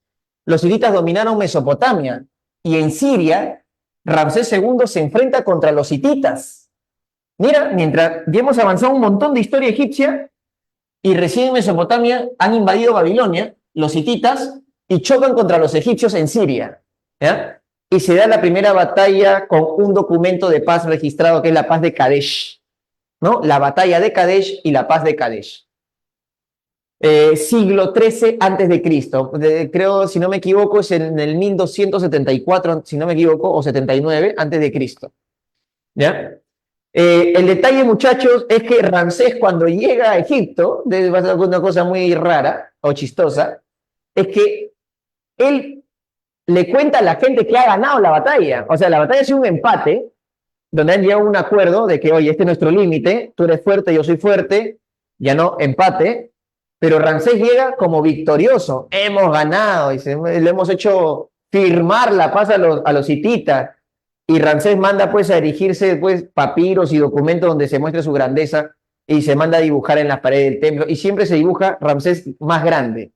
dominaron Mesopotamia y en Siria Ramsés II se enfrenta contra los hititas. Mira, mientras ya hemos avanzado un montón de historia egipcia y recién en Mesopotamia han invadido Babilonia, los hititas, y chocan contra los egipcios en Siria, ¿ya? Y se da la primera batalla con un documento de paz registrado que es la paz de Kadesh, ¿no? La batalla de Kadesh y la paz de Kadesh. Siglo XIII antes de Cristo, creo, si no me equivoco, es en el 1274, si no me equivoco, o 79 antes de Cristo, ¿ya? El detalle, muchachos, es que Ramsés cuando llega a Egipto, va a ser una cosa muy rara o chistosa, es que él le cuenta a la gente que ha ganado la batalla. O sea, la batalla ha sido un empate, donde han llegado a un acuerdo de que, oye, este es nuestro límite, tú eres fuerte, yo soy fuerte, ya no, empate, pero Ramsés llega como victorioso, hemos ganado, y le hemos hecho firmar la paz a los hititas, y Ramsés manda pues a erigirse pues papiros y documentos donde se muestre su grandeza, y se manda a dibujar en las paredes del templo, y siempre se dibuja Ramsés más grande.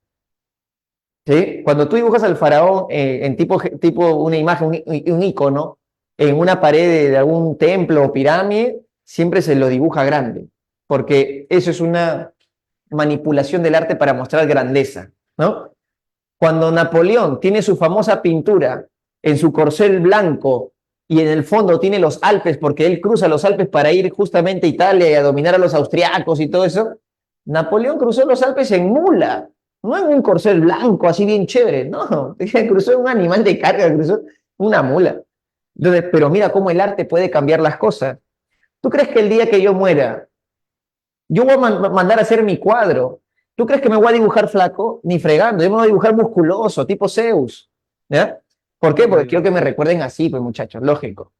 ¿Sí? Cuando tú dibujas al faraón en tipo una imagen, un icono, en una pared de algún templo o pirámide, siempre se lo dibuja grande, porque eso es una manipulación del arte para mostrar grandeza, ¿no? Cuando Napoleón tiene su famosa pintura en su corcel blanco y en el fondo tiene los Alpes, porque él cruza los Alpes para ir justamente a Italia y a dominar a los austriacos y todo eso, Napoleón cruzó los Alpes en mula, no en un corcel blanco así bien chévere, no, cruzó un animal de carga, cruzó una mula. Entonces, pero mira cómo el arte puede cambiar las cosas. ¿Tú crees que el día que yo muera, yo voy a mandar a hacer mi cuadro? ¿Tú crees que me voy a dibujar flaco? Ni fregando, yo me voy a dibujar musculoso, tipo Zeus. ¿Ya? ¿Por qué? Porque quiero que me recuerden así, pues muchachos, lógico.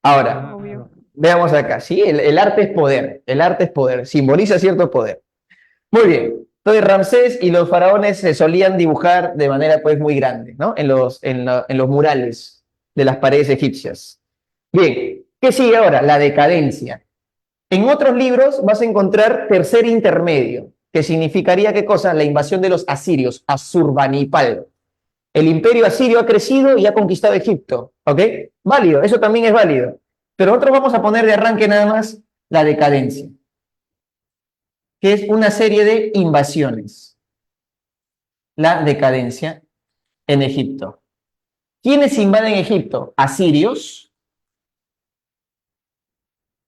Ahora, Obvio. veamos acá, sí, el arte es poder, el arte es poder, simboliza cierto poder. Muy bien, entonces Ramsés y los faraones se solían dibujar de manera pues muy grande, ¿no? En los murales de las paredes egipcias. Bien, ¿qué sigue ahora? La decadencia. En otros libros vas a encontrar tercer intermedio, que significaría ¿qué cosa? La invasión de los asirios, Asurbanipal. El imperio asirio ha crecido y ha conquistado Egipto, ¿ok? Válido, eso también es válido. Pero nosotros vamos a poner de arranque nada más la decadencia, que es una serie de invasiones. La decadencia en Egipto. ¿Quiénes invaden Egipto? Asirios.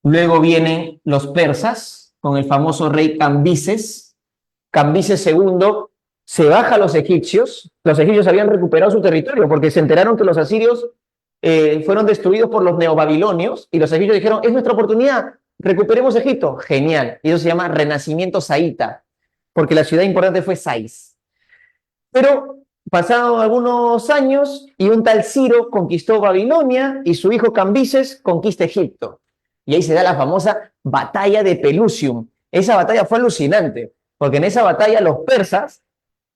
Luego vienen los persas, con el famoso rey Cambises. Cambises II se baja a los egipcios habían recuperado su territorio porque se enteraron que los asirios fueron destruidos por los neobabilonios y los egipcios dijeron, es nuestra oportunidad, recuperemos Egipto. Genial. Y eso se llama Renacimiento Saíta, porque la ciudad importante fue Sais. Pero pasaron algunos años y un tal Ciro conquistó Babilonia y su hijo Cambises conquista Egipto. Y ahí se da la famosa batalla de Pelusium. Esa batalla fue alucinante, porque en esa batalla los persas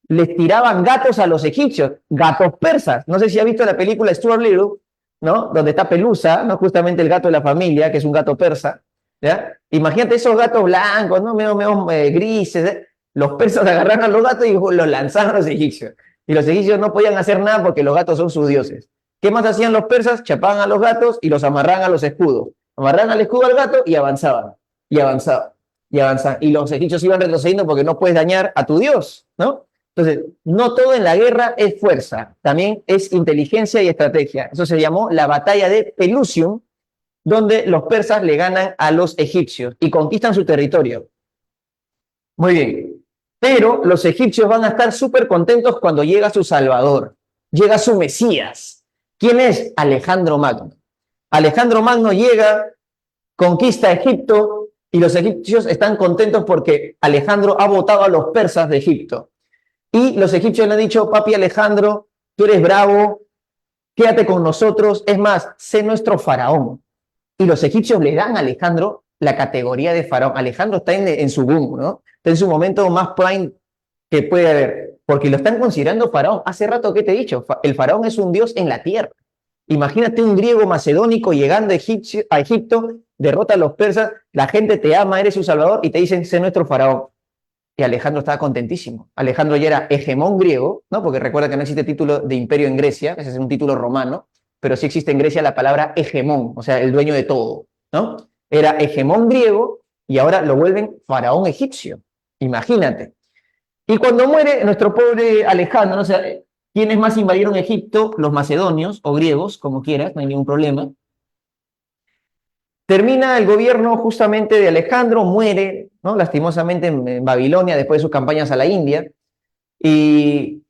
les tiraban gatos a los egipcios, gatos persas. No sé si ha visto la película Stuart Little, ¿no? Donde está Pelusa, ¿no? Justamente el gato de la familia, que es un gato persa, ¿ya? Imagínate esos gatos blancos, ¿no? Medio grises, ¿eh? Los persas agarraron a los gatos y los lanzaron a los egipcios. Y los egipcios no podían hacer nada porque los gatos son sus dioses. ¿Qué más hacían los persas? Chapaban a los gatos y los amarraban a los escudos. Amarraban al escudo al gato y avanzaban, y avanzaban, y avanzaban. Y los egipcios iban retrocediendo porque no puedes dañar a tu dios, ¿no? Entonces, no todo en la guerra es fuerza, también es inteligencia y estrategia. Eso se llamó la batalla de Pelusium, donde los persas le ganan a los egipcios y conquistan su territorio. Muy bien, pero los egipcios van a estar súper contentos cuando llega su Salvador, llega su Mesías. ¿Quién es? Alejandro Magno. Alejandro Magno llega, conquista Egipto y los egipcios están contentos porque Alejandro ha votado a los persas de Egipto. Y los egipcios le han dicho, papi Alejandro, tú eres bravo, quédate con nosotros, es más, sé nuestro faraón. Y los egipcios le dan a Alejandro la categoría de faraón. Alejandro está en su boom, ¿no? Está en su momento más prime que puede haber, porque lo están considerando faraón. Hace rato que te he dicho, el faraón es un dios en la tierra. Imagínate un griego macedónico llegando a Egipto, derrota a los persas, la gente te ama, eres su salvador, y te dicen, sé nuestro faraón. Y Alejandro estaba contentísimo. Alejandro ya era hegemón griego, ¿no? Porque recuerda que no existe título de imperio en Grecia, ese es un título romano, pero sí existe en Grecia la palabra hegemón, o sea, el dueño de todo, ¿no? Era hegemón griego y ahora lo vuelven faraón egipcio. Imagínate. Y cuando muere nuestro pobre Alejandro, ¿no? O sea, ¿quiénes más invadieron Egipto? Los macedonios o griegos, como quieras, no hay ningún problema. Termina el gobierno justamente de Alejandro, muere, ¿no? Lastimosamente en Babilonia después de sus campañas a la India, y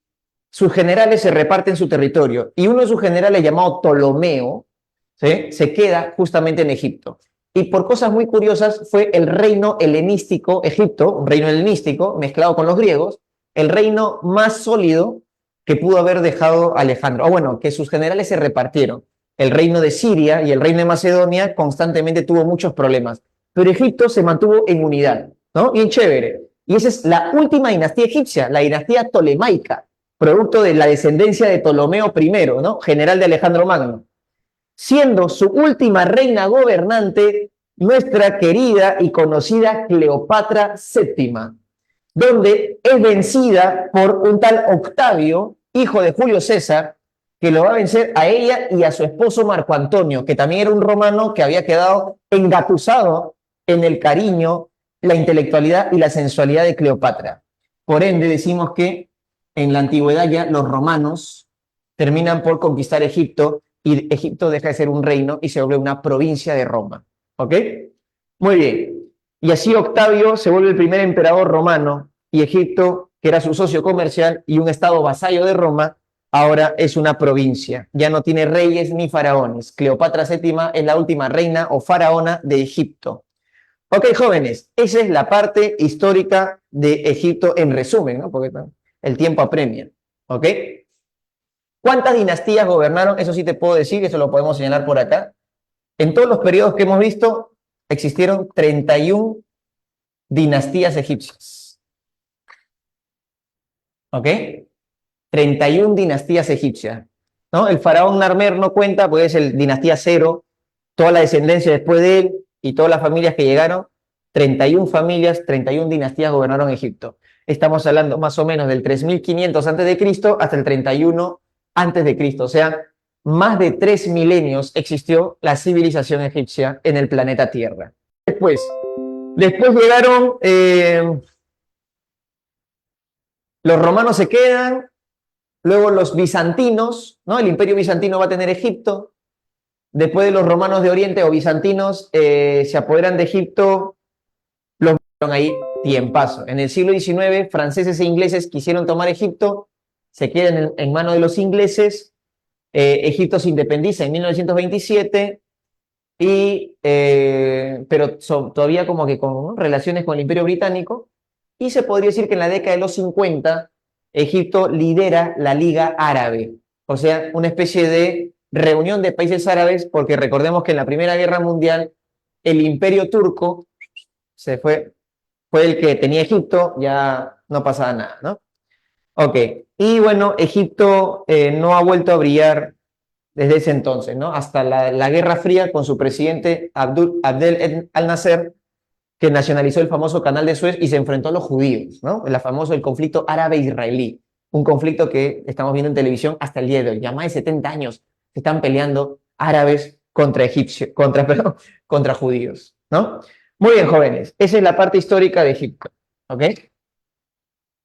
sus generales se reparten su territorio. Y uno de sus generales, llamado Ptolomeo, ¿sí? Se queda justamente en Egipto. Y por cosas muy curiosas fue el reino helenístico, Egipto, un reino helenístico mezclado con los griegos, el reino más sólido que pudo haber dejado Alejandro. O bueno, que sus generales se repartieron. el reino de Siria y el reino de Macedonia constantemente tuvo muchos problemas, pero Egipto se mantuvo en unidad, ¿no? Bien chévere. Y esa es la última dinastía egipcia, la dinastía tolemaica, producto de la descendencia de Ptolomeo I, ¿no? General de Alejandro Magno, siendo su última reina gobernante nuestra querida y conocida Cleopatra VII, donde es vencida por un tal Octavio, hijo de Julio César, que lo va a vencer a ella y a su esposo Marco Antonio, que también era un romano que había quedado engatusado en el cariño, la intelectualidad y la sensualidad de Cleopatra. Por ende, decimos que en la antigüedad ya los romanos terminan por conquistar Egipto y Egipto deja de ser un reino y se vuelve una provincia de Roma. ¿Ok? Muy bien. Y así Octavio se vuelve el primer emperador romano y Egipto, que era su socio comercial y un estado vasallo de Roma, ahora es una provincia. Ya no tiene reyes ni faraones. Cleopatra VII es la última reina o faraona de Egipto. Ok, jóvenes, esa es la parte histórica de Egipto en resumen, ¿no? Porque el tiempo apremia. ¿Ok? ¿Cuántas dinastías gobernaron? Eso sí te puedo decir, eso lo podemos señalar por acá. En todos los periodos que hemos visto, existieron 31 dinastías egipcias. ¿Ok? 31 dinastías egipcias, ¿no? El faraón Narmer no cuenta, porque es el dinastía 0, toda la descendencia después de él y todas las familias que llegaron, 31 familias, 31 dinastías gobernaron Egipto. Estamos hablando más o menos del 3500 a.C. hasta el 31 a.C., o sea, más de 3 milenios existió la civilización egipcia en el planeta Tierra. Después llegaron, los romanos se quedan, luego los bizantinos, ¿no? El imperio bizantino va a tener Egipto. Después de los romanos de Oriente o bizantinos se apoderan de Egipto, los metieron ahí tiempazo. En el siglo XIX, franceses e ingleses quisieron tomar Egipto, se quedan en manos de los ingleses. Egipto se independiza en 1927, pero todavía como que con, ¿no?, relaciones con el Imperio Británico, y se podría decir que en la década de los 50 Egipto lidera la Liga Árabe, o sea, una especie de reunión de países árabes, porque recordemos que en la Primera Guerra Mundial el Imperio Turco fue el que tenía Egipto, ya no pasaba nada, ¿no? Ok, y bueno, Egipto no ha vuelto a brillar desde ese entonces, ¿no? Hasta la Guerra Fría con su presidente Abdel al-Nasser, que nacionalizó el famoso Canal de Suez y se enfrentó a los judíos, ¿no? El conflicto árabe-israelí, un conflicto que estamos viendo en televisión hasta el día de hoy. Ya más de 70 años se están peleando árabes contra contra judíos, ¿no? Muy bien, jóvenes, esa es la parte histórica de Egipto, ¿ok?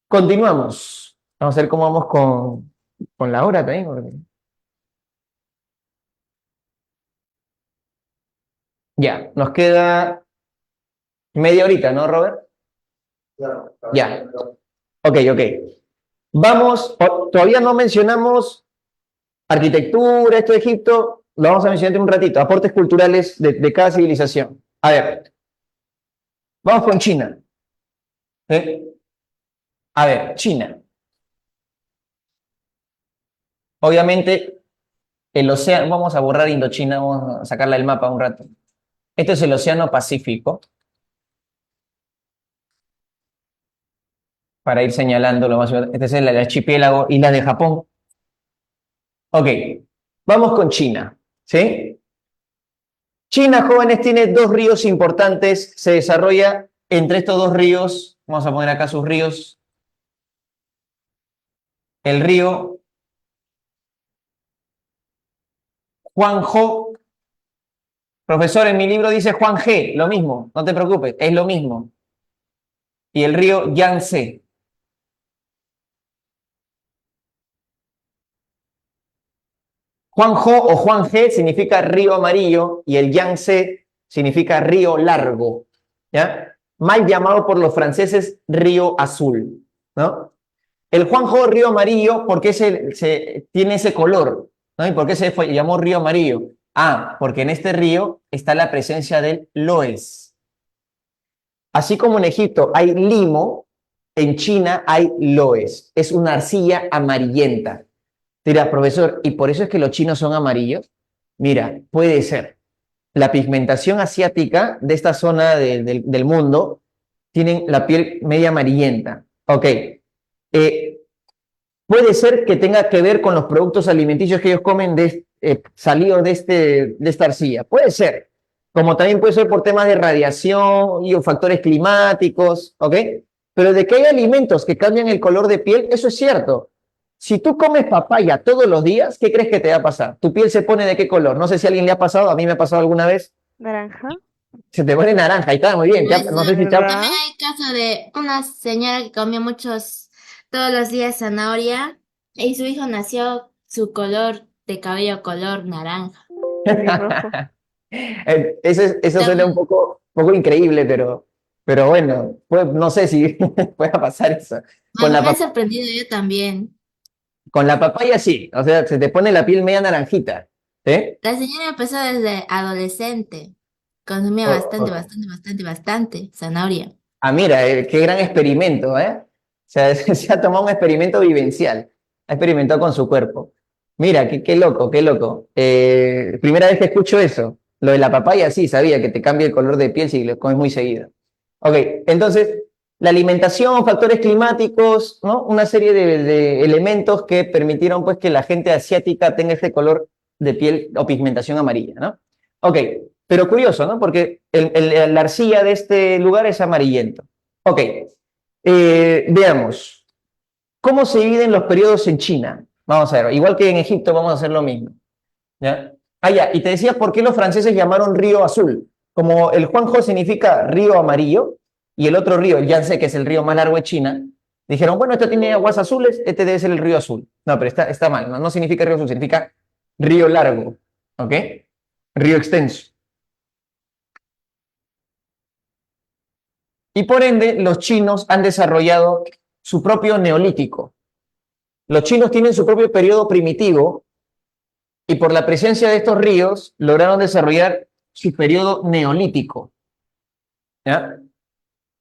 Continuamos. Vamos a ver cómo vamos con la hora también. Ya, nos queda media horita, ¿no, Robert? Claro, Ya. Ok. Vamos, todavía no mencionamos arquitectura, esto de Egipto, lo vamos a mencionar en un ratito, aportes culturales de cada civilización. A ver, vamos con China. A ver, China. Obviamente, el océano, vamos a borrar Indochina, vamos a sacarla del mapa un rato. Este es el Océano Pacífico, para ir señalando lo más importante. Este es el archipiélago, islas de Japón. Ok, vamos con China, ¿sí? China, jóvenes, tiene 2 ríos importantes, se desarrolla entre estos 2 ríos, vamos a poner acá sus ríos, el río Huanghe. Profesor, en mi libro dice Huanghe, lo mismo, no te preocupes, es lo mismo. Y el río Yangtze. Huanghe o Huanghe significa río amarillo y el Yangtze significa río largo, ¿ya? Mal llamado por los franceses río azul, ¿no? El Huanghe, río amarillo, ¿por qué tiene ese color? ¿No? ¿Y por qué se llamó río amarillo? Ah, porque en este río está la presencia del loess. Así como en Egipto hay limo, en China hay loess. Es una arcilla amarillenta. Dirá, profesor, ¿y por eso es que los chinos son amarillos? Mira, puede ser. La pigmentación asiática de esta zona del mundo tienen la piel media amarillenta. Ok. Puede ser que tenga que ver con los productos alimenticios que ellos comen salidos de esta arcilla. Puede ser. Como también puede ser por temas de radiación y o factores climáticos, ¿ok? Pero de que hay alimentos que cambian el color de piel, eso es cierto. Si tú comes papaya todos los días, ¿qué crees que te va a pasar? ¿Tu piel se pone de qué color? No sé si a alguien le ha pasado, a mí me ha pasado alguna vez. Naranja, Se te pone naranja y está muy bien. Puede No sé ser. si te ha... También ¿verdad? hay caso de una señora que comió todos los días zanahoria y su hijo nació su color de cabello color naranja. Pelirrojo. Eso suena un poco increíble, pero bueno, pues, no sé si pueda pasar eso. Con la, Me ha pa- sorprendido yo también. con la papaya sí, o sea, se te pone la piel media naranjita, ¿sí? La señora empezó desde adolescente. Consumía O- bastante, o- bastante, bastante, bastante zanahoria. Mira, qué gran experimento, ¿eh? O sea, se ha tomado un experimento vivencial, ha experimentado con su cuerpo. Mira, qué loco, qué loco. Primera vez que escucho eso. Lo de la papaya sí, sabía que te cambia el color de piel si lo comes muy seguido. Ok, entonces, la alimentación, factores climáticos, ¿no? Una serie de elementos que permitieron pues que la gente asiática tenga este color de piel o pigmentación amarilla, ¿no? Ok, pero curioso, ¿no? Porque la arcilla de este lugar es amarillento. Ok, veamos. ¿Cómo se dividen los periodos en China? Vamos a ver, igual que en Egipto vamos a hacer lo mismo. ¿Ya? Ah, ya, y te decía por qué los franceses llamaron río azul. Como el Juanjo significa río amarillo, y el otro río, el Yangtze, que es el río más largo de China, dijeron, bueno, este tiene aguas azules, este debe ser el río azul. No, pero está mal, no significa río azul, significa río largo, ¿ok? Río extenso. Y por ende, los chinos han desarrollado su propio neolítico. Los chinos tienen su propio periodo primitivo y por la presencia de estos ríos lograron desarrollar su periodo neolítico. ¿Ya?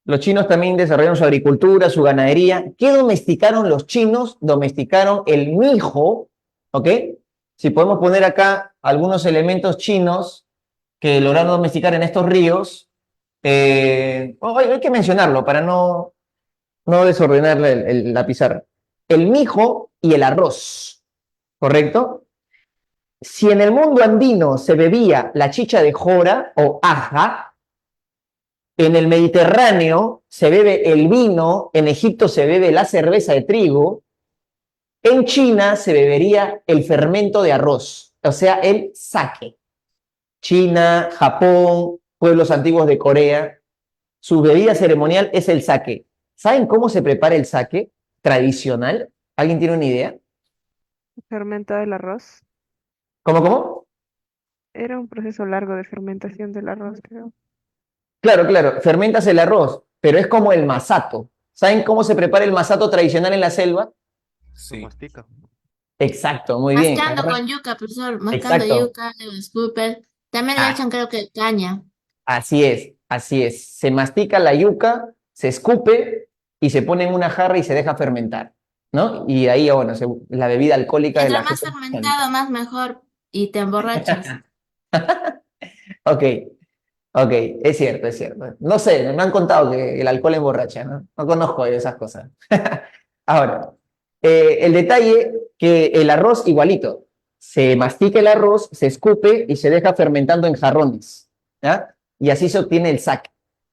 Los chinos también desarrollaron su agricultura, su ganadería. ¿Qué domesticaron los chinos? Domesticaron el mijo, ¿ok? Si podemos poner acá algunos elementos chinos que lograron domesticar en estos ríos, hay que mencionarlo para no desordenar la pizarra. El mijo y el arroz, ¿correcto? Si en el mundo andino se bebía la chicha de jora o aja, en el Mediterráneo se bebe el vino, en Egipto se bebe la cerveza de trigo, en China se bebería el fermento de arroz, o sea, el sake. China, Japón, pueblos antiguos de Corea, su bebida ceremonial es el sake. ¿Saben cómo se prepara el sake tradicional? ¿Alguien tiene una idea? Fermento del arroz. ¿Cómo? Era un proceso largo de fermentación del arroz, creo. Claro, fermentas el arroz, pero es como el masato. ¿Saben cómo se prepara el masato tradicional en la selva? Lo mastica. Exacto, muy bien. Mascando con yuca, profesor. Mascando Exacto. yuca, luego escupen. También le Ah, echan, creo que caña. así es, así es. Se mastica la yuca, se escupe y se pone en una jarra y se deja fermentar, ¿no? Y ahí, bueno, la bebida alcohólica de la Mientras más gente. fermentado, más mejor. Y te emborrachas. Ok, ok, es cierto, es cierto. No sé, me han contado que el alcohol emborracha, ¿no? No conozco yo esas cosas. Ahora, el detalle que el arroz igualito, se mastica el arroz, se escupe y se deja fermentando en jarrones, ¿ya? Y así se obtiene el sake.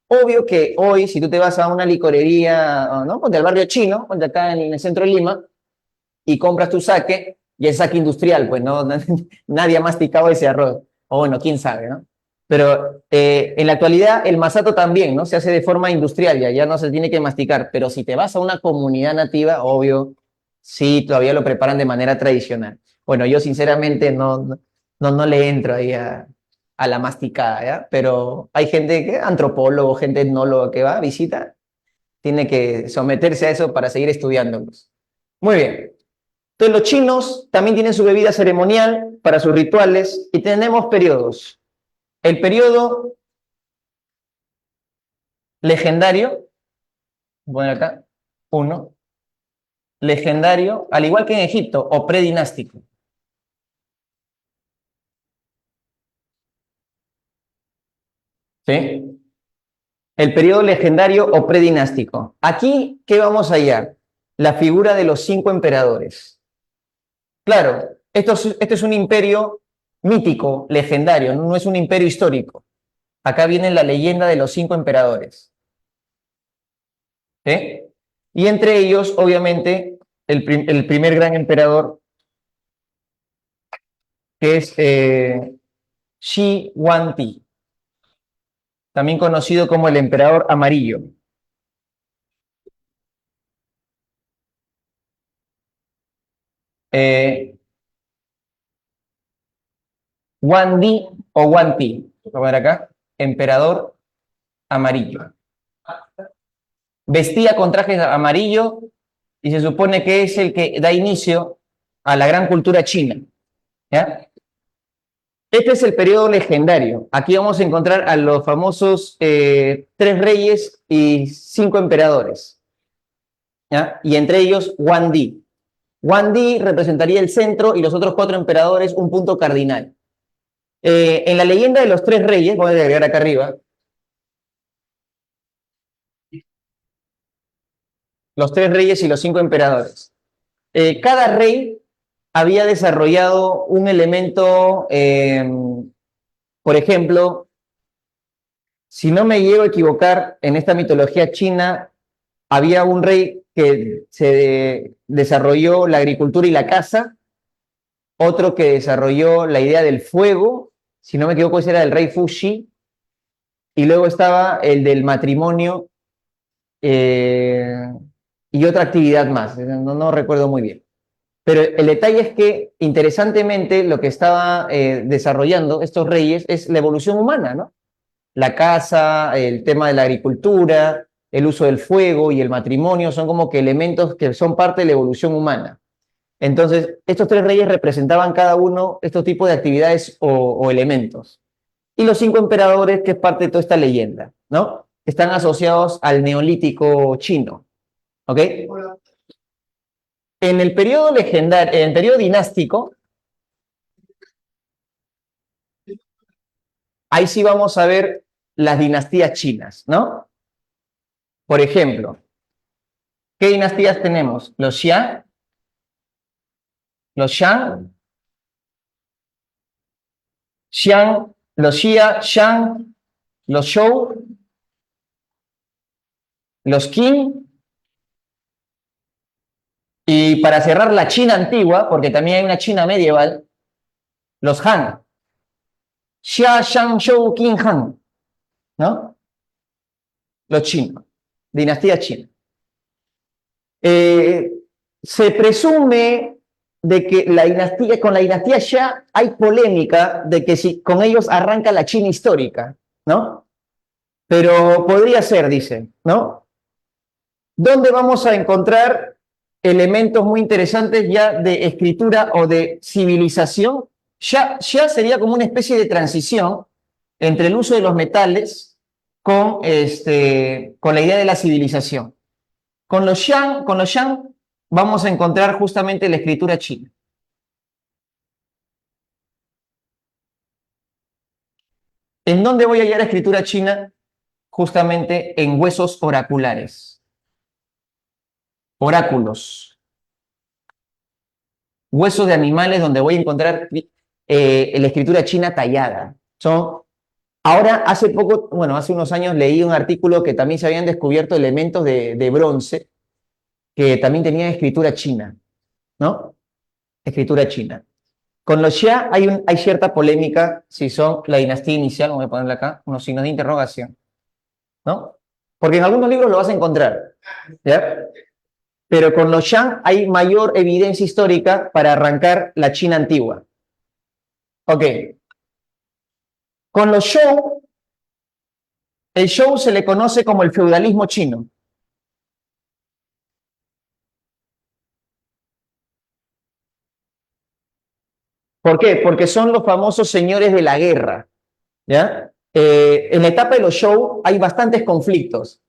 Obvio que hoy, si tú te vas a una licorería, ¿no? Ponte al barrio chino, ponte acá en el centro de Lima, y compras tu sake, y es sake industrial, pues no, nadie ha masticado ese arroz. O bueno, quién sabe, ¿no? Pero en la actualidad el masato también, ¿no? Se hace de forma industrial, ya no se tiene que masticar. Pero si te vas a una comunidad nativa, obvio, sí, todavía lo preparan de manera tradicional. Bueno, yo sinceramente no le entro ahí a la masticada, ¿ya? Pero hay gente, antropólogo, gente etnólogo que va, visita, tiene que someterse a eso para seguir estudiándolos. Muy bien. Entonces los chinos también tienen su bebida ceremonial para sus rituales y tenemos periodos. El periodo legendario, voy a poner acá, uno, legendario, al igual que en Egipto, o predinástico. ¿Sí? El periodo legendario o predinástico. Aquí, ¿qué vamos a hallar? La figura de los 5 emperadores. Claro, esto es un imperio mítico, legendario, no es un imperio histórico. Acá viene la leyenda de los 5 emperadores. ¿Sí? Y entre ellos, obviamente, el primer gran emperador, que es Shi Huangdi, también conocido como el emperador amarillo. Huangdi o Huangdi, voy a ver acá, emperador amarillo. Vestía con traje amarillo y se supone que es el que da inicio a la gran cultura china. ¿Ya? Este es el periodo legendario. Aquí vamos a encontrar a los famosos 3 reyes y 5 emperadores. ¿Ya? Y entre ellos Huangdi. Huangdi representaría el centro y los otros 4 emperadores un punto cardinal. En la leyenda de los 3 reyes, voy a agregar acá arriba, los 3 reyes y los 5 emperadores. Cada rey había desarrollado un elemento, por ejemplo, si no me llego a equivocar, en esta mitología china había un rey que se desarrolló la agricultura y la caza, otro que desarrolló la idea del fuego, si no me equivoco ese era el rey Fuxi, y luego estaba el del matrimonio y otra actividad más, no recuerdo muy bien. Pero el detalle es que, interesantemente, lo que estaba desarrollando estos reyes es la evolución humana, ¿no? La caza, el tema de la agricultura, el uso del fuego y el matrimonio son como que elementos que son parte de la evolución humana. Entonces, estos 3 reyes representaban cada uno estos tipos de actividades o elementos. Y los 5 emperadores, que es parte de toda esta leyenda, ¿no? Están asociados al neolítico chino, ¿ok? En el periodo legendario, en el periodo dinástico, ahí sí vamos a ver las dinastías chinas, ¿no? Por ejemplo, ¿qué dinastías tenemos? Los Xia, los Shang, los Xia, Shang, los Zhou, los Qin, y para cerrar la China antigua, porque también hay una China medieval, los Han. Xia, Shang, Zhou, Qin, Han, ¿no? Los chinos, dinastía china. Se presume de que con la dinastía Xia hay polémica de que si con ellos arranca la China histórica, ¿no? Pero podría ser, dicen, ¿no? ¿Dónde vamos a encontrar elementos muy interesantes ya de escritura o de civilización? Xia sería como una especie de transición entre el uso de los metales con la idea de la civilización. Con los Shang vamos a encontrar justamente la escritura china. ¿En dónde voy a hallar escritura china? Justamente en huesos oraculares. Oráculos. Huesos de animales donde voy a encontrar la escritura china tallada. Ahora, hace poco, bueno, hace unos años leí un artículo que también se habían descubierto elementos de bronce que también tenían escritura china, ¿no? Escritura china. Con los Xia hay cierta polémica si son la dinastía inicial, voy a ponerle acá, unos signos de interrogación, ¿no? Porque en algunos libros lo vas a encontrar, ¿ya? Pero con los Shang hay mayor evidencia histórica para arrancar la China antigua. Ok. Con los Zhou, el Zhou se le conoce como el feudalismo chino. ¿Por qué? Porque son los famosos señores de la guerra, ¿ya? En la etapa de los Zhou hay bastantes conflictos.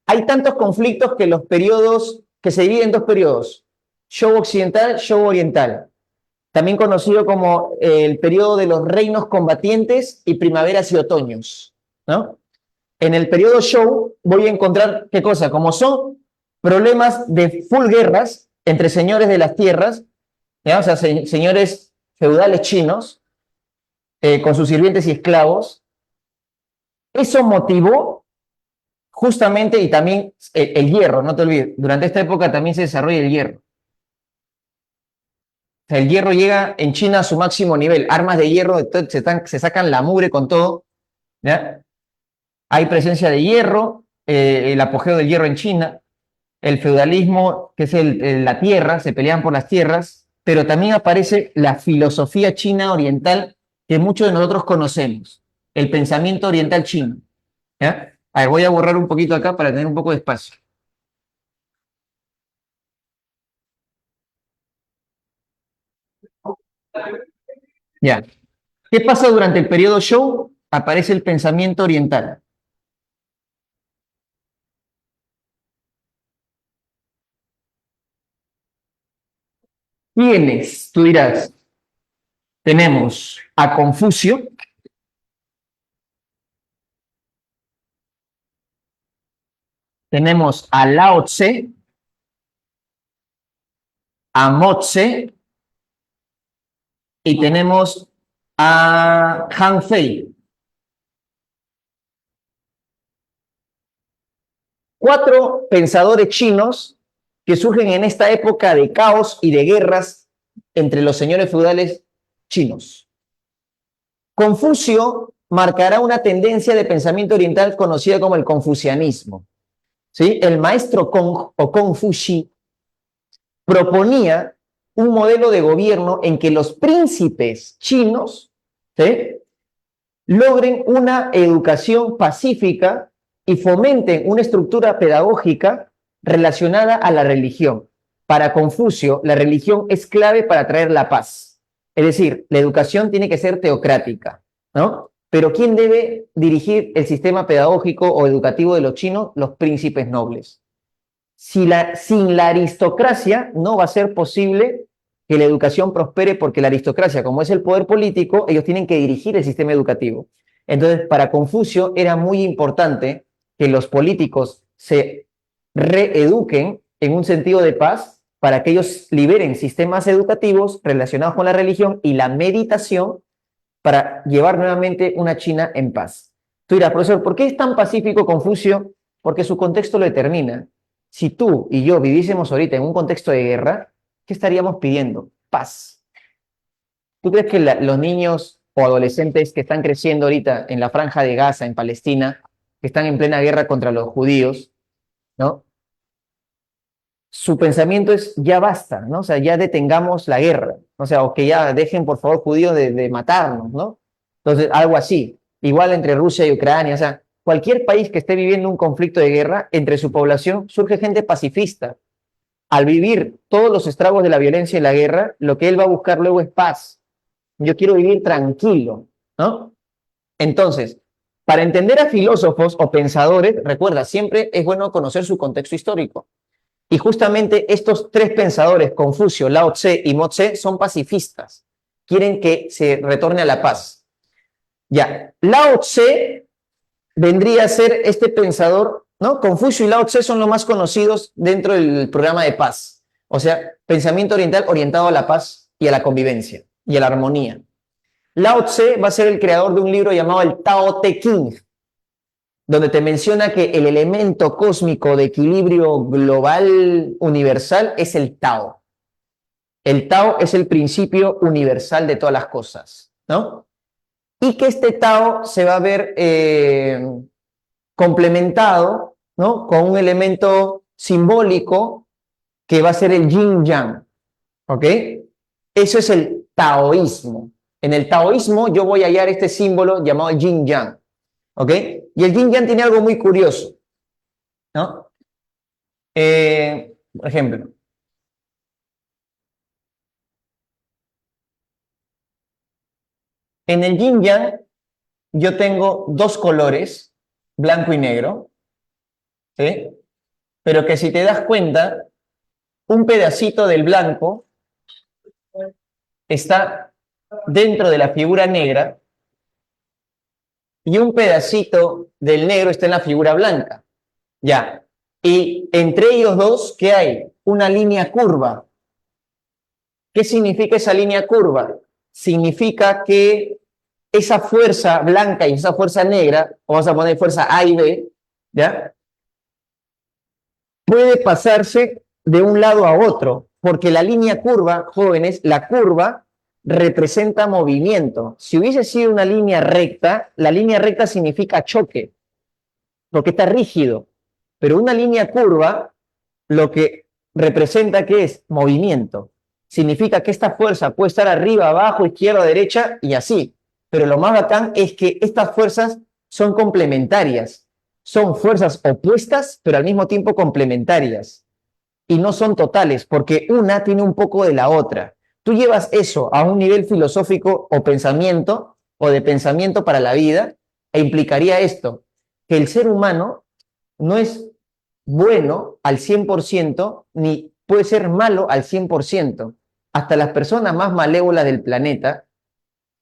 Hay tantos conflictos que los periodos, que se dividen en 2 periodos, Zhou occidental, Zhou oriental, también conocido como el periodo de los reinos combatientes y primaveras y otoños, ¿no? en el periodo Show voy a encontrar, ¿qué cosa? Como son problemas de full guerras entre señores de las tierras, ¿ya? O sea, señores feudales chinos, con sus sirvientes y esclavos, eso motivó justamente, y también el hierro, no te olvides, durante esta época también se desarrolla el hierro. O sea, el hierro llega en China a su máximo nivel, armas de hierro, se sacan la mugre con todo, ¿ya? Hay presencia de hierro, el apogeo del hierro en China, el feudalismo, que es la tierra, se pelean por las tierras, pero también aparece la filosofía china oriental que muchos de nosotros conocemos, el pensamiento oriental chino, ¿ya? A ver, voy a borrar un poquito acá para tener un poco de espacio. Ya. ¿Qué pasa durante el periodo Zhou? Aparece el pensamiento oriental. ¿Quiénes? Tú dirás, tenemos a Confucio, tenemos a Lao Tse, a Mo Tse y tenemos a Han Fei. 4 pensadores chinos que surgen en esta época de caos y de guerras entre los señores feudales chinos. Confucio marcará una tendencia de pensamiento oriental conocida como el confucianismo. ¿Sí? El maestro Kong o Confuci proponía un modelo de gobierno en que los príncipes chinos, ¿sí?, logren una educación pacífica y fomenten una estructura pedagógica relacionada a la religión. Para Confucio, la religión es clave para traer la paz. Es decir, la educación tiene que ser teocrática, ¿no? Pero ¿quién debe dirigir el sistema pedagógico o educativo de los chinos? Los príncipes nobles. Sin la aristocracia no va a ser posible que la educación prospere, porque la aristocracia, como es el poder político, ellos tienen que dirigir el sistema educativo. Entonces, para Confucio era muy importante que los políticos se reeduquen en un sentido de paz para que ellos liberen sistemas educativos relacionados con la religión y la meditación para llevar nuevamente una China en paz. Tú dirás, profesor, ¿por qué es tan pacífico Confucio? Porque su contexto lo determina. Si tú y yo viviésemos ahorita en un contexto de guerra, ¿qué estaríamos pidiendo? Paz. ¿Tú crees que los niños o adolescentes que están creciendo ahorita en la franja de Gaza, en Palestina, que están en plena guerra contra los judíos, ¿no? Su pensamiento es ya basta, ¿no? O sea, ya detengamos la guerra, o sea, o que ya dejen por favor judíos de matarnos, ¿no? Entonces, algo así. Igual entre Rusia y Ucrania, o sea, cualquier país que esté viviendo un conflicto de guerra, entre su población surge gente pacifista. Al vivir todos los estragos de la violencia y la guerra, lo que él va a buscar luego es paz. Yo quiero vivir tranquilo, ¿no? Entonces, para entender a filósofos o pensadores, recuerda, siempre es bueno conocer su contexto histórico. Y justamente estos 3 pensadores, Confucio, Lao Tse y Mo Tse, son pacifistas. Quieren que se retorne a la paz. Ya, Lao Tse vendría a ser este pensador, ¿no? Confucio y Lao Tse son los más conocidos dentro del programa de paz. O sea, pensamiento oriental orientado a la paz y a la convivencia y a la armonía. Lao Tse va a ser el creador de un libro llamado el Tao Te Ching, donde te menciona que el elemento cósmico de equilibrio global universal es el Tao. El Tao es el principio universal de todas las cosas, ¿no? Y que este Tao se va a ver complementado, ¿no?, con un elemento simbólico que va a ser el yin yang, ¿ok? Eso es el taoísmo. En el taoísmo yo voy a hallar este símbolo llamado yin yang, ¿ok? Y el yin yang tiene algo muy curioso, ¿no? Por ejemplo, en el yin yang yo tengo 2 colores, blanco y negro, ¿sí? Pero que si te das cuenta, un pedacito del blanco está dentro de la figura negra y un pedacito del negro está en la figura blanca. Ya. Y entre ellos dos, ¿qué hay? Una línea curva. ¿Qué significa esa línea curva? Significa que esa fuerza blanca y esa fuerza negra, vamos a poner fuerza A y B, ¿ya? Puede pasarse de un lado a otro, porque la línea curva, jóvenes, la curva representa movimiento. Si hubiese sido una línea recta, la línea recta significa choque, porque está rígido. Pero una línea curva, lo que representa que es movimiento. Significa que esta fuerza puede estar arriba, abajo, izquierda, derecha y así. Pero lo más bacán es que estas fuerzas son complementarias. Son fuerzas opuestas, pero al mismo tiempo complementarias. Y no son totales, porque una tiene un poco de la otra. Tú llevas eso a un nivel filosófico o de pensamiento para la vida, e implicaría esto, que el ser humano no es bueno al 100%, ni puede ser malo al 100%. Hasta las personas más malévolas del planeta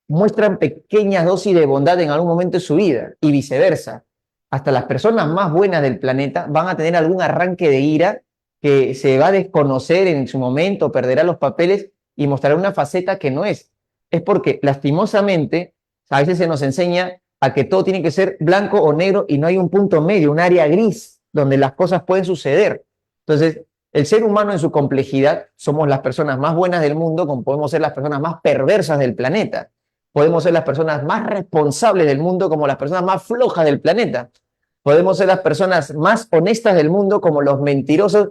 muestran pequeñas dosis de bondad en algún momento de su vida, y viceversa. Hasta las personas más buenas del planeta van a tener algún arranque de ira que se va a desconocer en su momento, perderá los papeles y mostrará una faceta que no es. Es porque, lastimosamente, a veces se nos enseña a que todo tiene que ser blanco o negro y no hay un punto medio, un área gris donde las cosas pueden suceder. Entonces, el ser humano en su complejidad, somos las personas más buenas del mundo, como podemos ser las personas más perversas del planeta. Podemos ser las personas más responsables del mundo como las personas más flojas del planeta. Podemos ser las personas más honestas del mundo como los mentirosos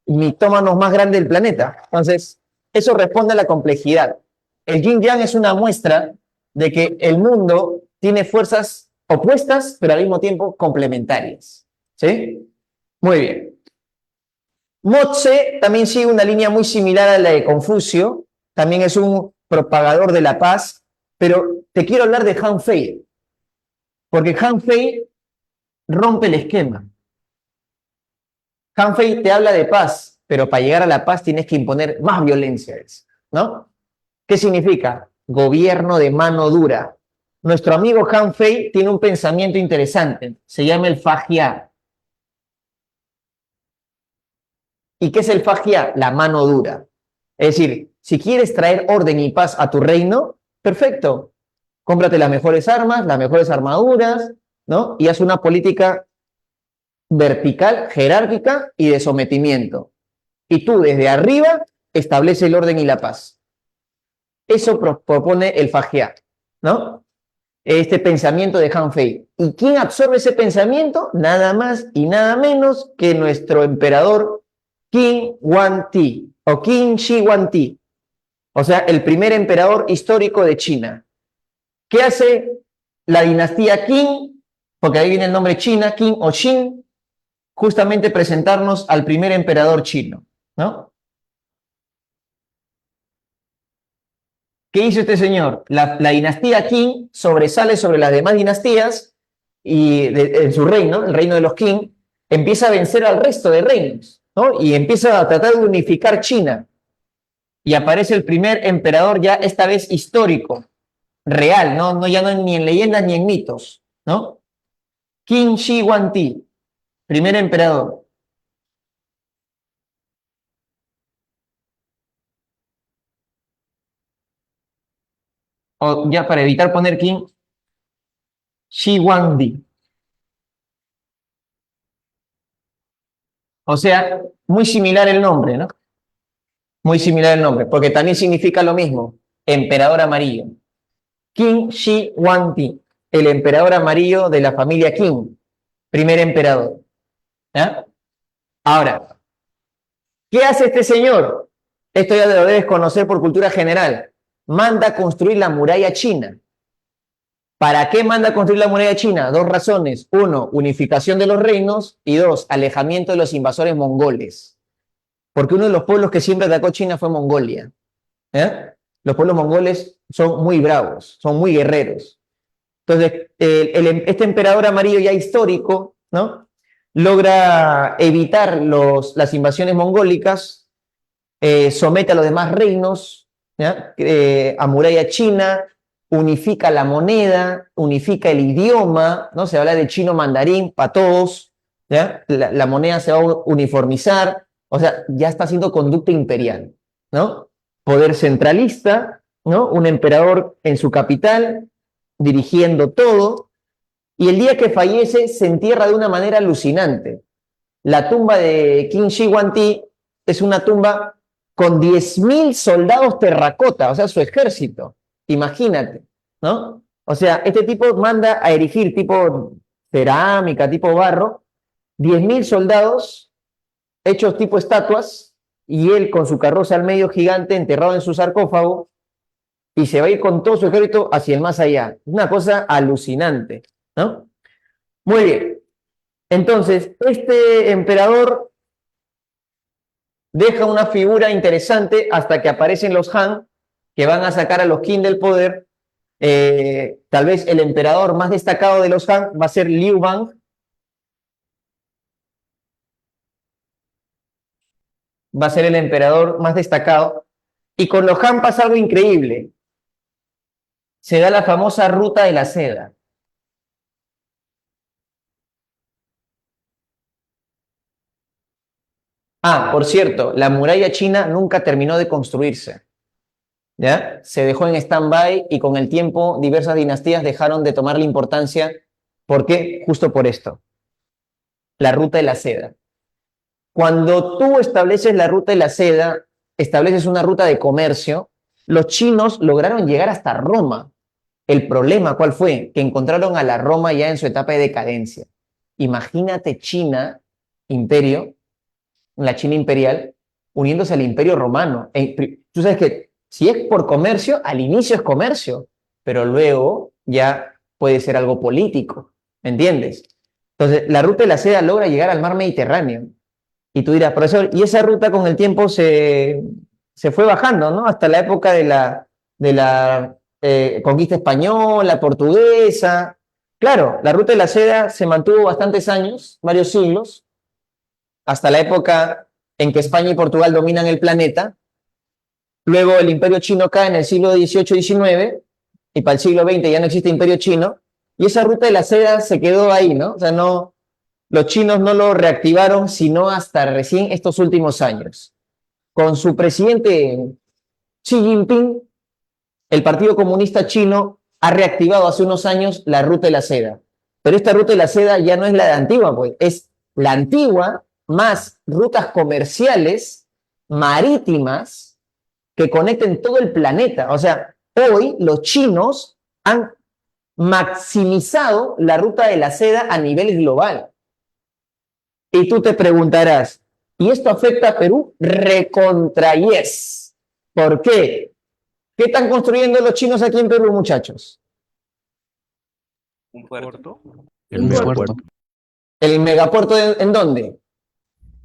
mitómanos más grandes del planeta. Entonces, eso responde a la complejidad. El yin yang es una muestra de que el mundo tiene fuerzas opuestas, pero al mismo tiempo complementarias. ¿Sí? Muy bien. Mo-tse también sigue una línea muy similar a la de Confucio. También es un propagador de la paz. Pero te quiero hablar de Han Fei, porque Han Fei rompe el esquema. Han Fei te habla de paz, pero para llegar a la paz tienes que imponer más violencia, ¿no? ¿Qué significa? Gobierno de mano dura. Nuestro amigo Han Fei tiene un pensamiento interesante, se llama el Fajiá. ¿Y qué es el Fajiá? La mano dura. Es decir, si quieres traer orden y paz a tu reino, perfecto, cómprate las mejores armas, las mejores armaduras, ¿no? Y haz una política vertical, jerárquica y de sometimiento. Y tú desde arriba establece el orden y la paz. Eso propone el Fajiá, ¿no? Este pensamiento de Han Fei. ¿Y quién absorbe ese pensamiento? Nada más y nada menos que nuestro emperador Qin Huangdi o Qin Shi Huangdi. O sea, el primer emperador histórico de China. ¿Qué hace la dinastía Qin? Porque ahí viene el nombre China, Qin o Xin, justamente presentarnos al primer emperador chino, ¿no? ¿Qué hizo este señor? La dinastía Qin sobresale sobre las demás dinastías y en su reino, el reino de los Qin, empieza a vencer al resto de reinos, ¿no? Y empieza a tratar de unificar China. Y aparece el primer emperador ya esta vez histórico, real, ¿no? Ya no ni en leyendas ni en mitos, ¿no? Qin Shi Huangdi, primer emperador. O ya para evitar poner Qin Shi Huangdi. O sea, muy similar el nombre, ¿no? Muy similar el nombre, porque también significa lo mismo, emperador amarillo. Qin Shi Huangdi, el emperador amarillo de la familia Qin, primer emperador. ¿Ya? Ahora, ¿qué hace este señor? Esto ya lo debes conocer por cultura general. Manda construir la muralla china. ¿Para qué manda construir la muralla china? Dos razones. Uno, unificación de los reinos. Y dos, alejamiento de los invasores mongoles. Porque uno de los pueblos que siempre atacó China fue Mongolia. Los pueblos mongoles son muy bravos, son muy guerreros. Entonces, este emperador amarillo ya histórico, ¿no? Logra evitar las invasiones mongólicas, somete a los demás reinos, ¿ya? Amuralla China, unifica la moneda, unifica el idioma, ¿no? Se habla de chino mandarín para todos, ¿ya? La moneda se va a uniformizar, o sea, ya está haciendo conducta imperial, ¿no? Poder centralista, ¿no? Un emperador en su capital, dirigiendo todo, y el día que fallece se entierra de una manera alucinante. La tumba de Qin Shi Huangdi es una tumba con 10.000 soldados terracota, o sea, su ejército. Imagínate, ¿no? O sea, este tipo manda a erigir tipo cerámica, tipo barro, 10.000 soldados hechos tipo estatuas, y él con su carroza al medio gigante enterrado en su sarcófago, y se va a ir con todo su ejército hacia el más allá. Una cosa alucinante, ¿no? Muy bien. Entonces, este emperador deja una figura interesante hasta que aparecen los Han, que van a sacar a los Qin del poder. Tal vez el emperador más destacado de los Han va a ser Liu Bang. Va a ser el emperador más destacado. Y con los Han pasa algo increíble. Se da la famosa ruta de la seda. Ah, por cierto, la muralla china nunca terminó de construirse, ¿ya? Se dejó en stand-by y con el tiempo diversas dinastías dejaron de tomarle importancia. ¿Por qué? Justo por esto. La ruta de la seda. Cuando tú estableces la ruta de la seda, estableces una ruta de comercio, los chinos lograron llegar hasta Roma. El problema, ¿cuál fue? Que encontraron a la Roma ya en su etapa de decadencia. Imagínate China, imperio, la China imperial, uniéndose al imperio romano. Tú sabes que si es por comercio, al inicio es comercio, pero luego ya puede ser algo político, ¿entiendes? Entonces, la ruta de la seda logra llegar al mar Mediterráneo. Y tú dirás, profesor, y esa ruta con el tiempo se fue bajando, ¿no? Hasta la época de la conquista española, portuguesa. Claro, la ruta de la seda se mantuvo bastantes años, varios siglos, hasta la época en que España y Portugal dominan el planeta. Luego el imperio chino cae en el siglo XVIII-XIX y para el siglo XX ya no existe imperio chino. Y esa ruta de la seda se quedó ahí, ¿no? O sea, no, los chinos no lo reactivaron sino hasta recién estos últimos años. Con su presidente Xi Jinping, el Partido Comunista Chino ha reactivado hace unos años la ruta de la seda. Pero esta ruta de la seda ya no es la de antigua, pues, es la antigua más rutas comerciales marítimas que conecten todo el planeta. O sea, hoy los chinos han maximizado la ruta de la seda a nivel global. Y tú te preguntarás, ¿y esto afecta a Perú? Recontra yes. ¿Por qué? ¿Qué están construyendo los chinos aquí en Perú, muchachos? Un puerto. El puerto. ¿El megapuerto en dónde?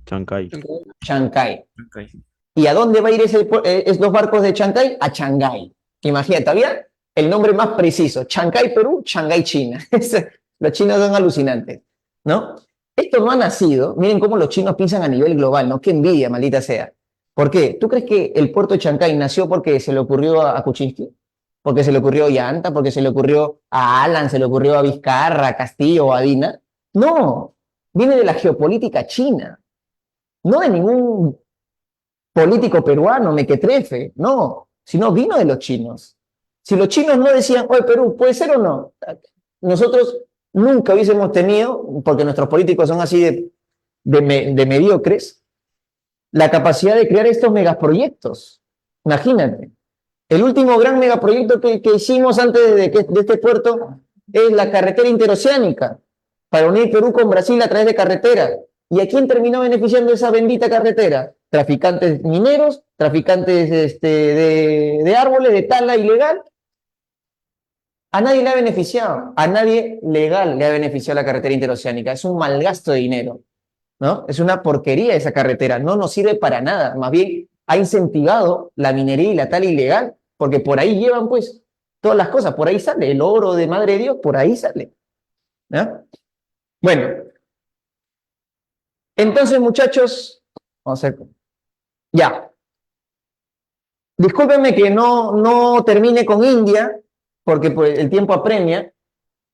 Chancay. Chancay. Ok. ¿Y a dónde va a ir esos barcos de Chancay? A Shanghái. Imagínate, ¿todavía? El nombre más preciso. Chancay, Perú, Shanghái, China. Los chinos son alucinantes, ¿no? Esto no ha nacido. Miren cómo los chinos piensan a nivel global, ¿no? Qué envidia, maldita sea. ¿Por qué? ¿Tú crees que el puerto de Chancay nació porque se le ocurrió a Kuczynski? ¿Porque se le ocurrió a Ollanta? ¿Porque se le ocurrió a Alan? ¿Se le ocurrió a Vizcarra, a Castillo o a Dina? No. Viene de la geopolítica china. No de ningún político peruano, mequetrefe, no, sino vino de los chinos. Si los chinos no decían, oye, Perú, ¿puede ser o no? Nosotros nunca hubiésemos tenido, porque nuestros políticos son así de mediocres, la capacidad de crear estos megaproyectos. Imagínate. El último gran megaproyecto que hicimos antes de este puerto es la carretera interoceánica, para unir Perú con Brasil a través de carretera. ¿Y a quién terminó beneficiando esa bendita carretera? Traficantes mineros, traficantes de árboles, de tala ilegal. A nadie le ha beneficiado, a nadie legal le ha beneficiado la carretera interoceánica. Es un malgasto de dinero, ¿no? Es una porquería esa carretera, no nos sirve para nada. Más bien ha incentivado la minería y la tala ilegal, porque por ahí llevan pues todas las cosas, por ahí sale el oro de Madre de Dios, por ahí sale, ¿no? Bueno, entonces muchachos, vamos a ver, ya. Discúlpenme que no termine con India, porque pues, el tiempo apremia,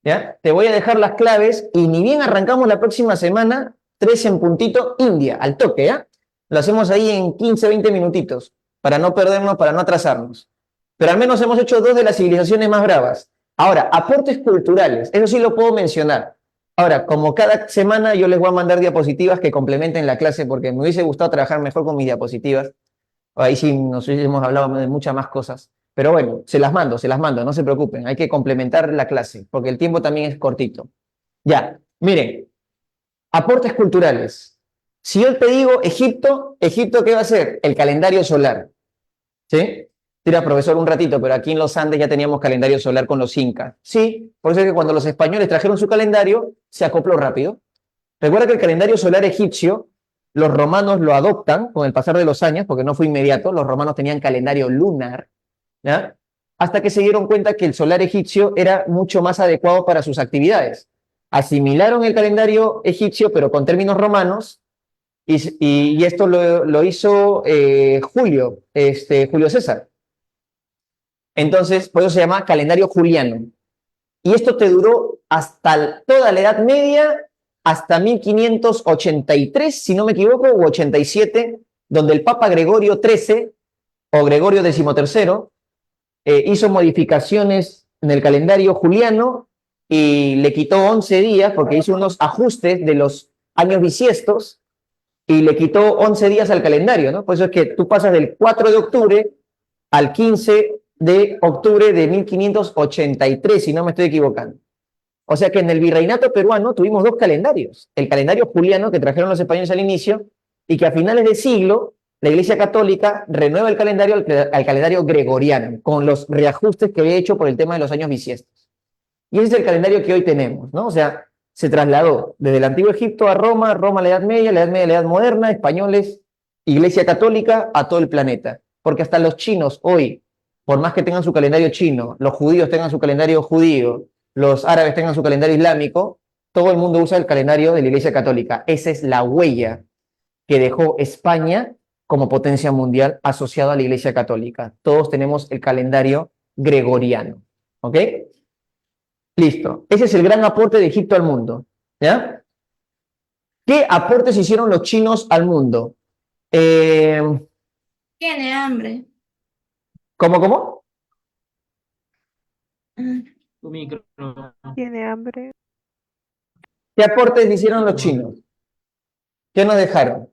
¿ya? Te voy a dejar las claves y ni bien arrancamos la próxima semana, 3 en puntito, India, al toque, ¿ya? Lo hacemos ahí en 15, 20 minutitos, para no perdernos, para no atrasarnos. Pero al menos hemos hecho 2 de las civilizaciones más bravas. Ahora, aportes culturales, eso sí lo puedo mencionar. Ahora, como cada semana yo les voy a mandar diapositivas que complementen la clase, porque me hubiese gustado trabajar mejor con mis diapositivas. Ahí sí nos hubiésemos hablado de muchas más cosas. Pero bueno, se las mando, no se preocupen. Hay que complementar la clase, porque el tiempo también es cortito. Ya, miren, aportes culturales. Si yo te digo Egipto, ¿Egipto qué va a ser? El calendario solar. ¿Sí? Tira, profesor, un ratito, pero aquí en los Andes ya teníamos calendario solar con los incas. Sí, por eso es que cuando los españoles trajeron su calendario, se acopló rápido. Recuerda que el calendario solar egipcio, los romanos lo adoptan con el pasar de los años, porque no fue inmediato, los romanos tenían calendario lunar, ¿ya? Hasta que se dieron cuenta que el solar egipcio era mucho más adecuado para sus actividades. Asimilaron el calendario egipcio, pero con términos romanos, y esto lo hizo Julio César. Entonces, por eso se llama calendario juliano. Y esto te duró hasta toda la Edad Media, hasta 1583, si no me equivoco, u 87, donde el Papa Gregorio XIII, o Gregorio XIII, hizo modificaciones en el calendario juliano y le quitó 11 días, porque hizo unos ajustes de los años bisiestos, y le quitó 11 días al calendario, ¿no? Por eso es que tú pasas del 4 de octubre al 15 de octubre de 1583, si no me estoy equivocando. O sea que en el virreinato peruano tuvimos 2 calendarios. El calendario juliano que trajeron los españoles al inicio y que a finales de siglo la Iglesia Católica renueva el calendario al calendario gregoriano, con los reajustes que había hecho por el tema de los años bisiestos. Y ese es el calendario que hoy tenemos, ¿no? O sea, se trasladó desde el Antiguo Egipto a Roma, Roma a la Edad Media, la Edad Media a la Edad Moderna, españoles, Iglesia Católica a todo el planeta. Porque hasta los chinos hoy, por más que tengan su calendario chino, los judíos tengan su calendario judío, los árabes tengan su calendario islámico, todo el mundo usa el calendario de la Iglesia Católica. Esa es la huella que dejó España como potencia mundial asociado a la Iglesia Católica. Todos tenemos el calendario gregoriano. ¿Ok? Listo. Ese es el gran aporte de Egipto al mundo. ¿Ya? ¿Qué aportes hicieron los chinos al mundo? Tiene hambre. ¿Cómo? Tu micro. Tiene hambre. ¿Qué aportes hicieron los chinos? ¿Qué nos dejaron?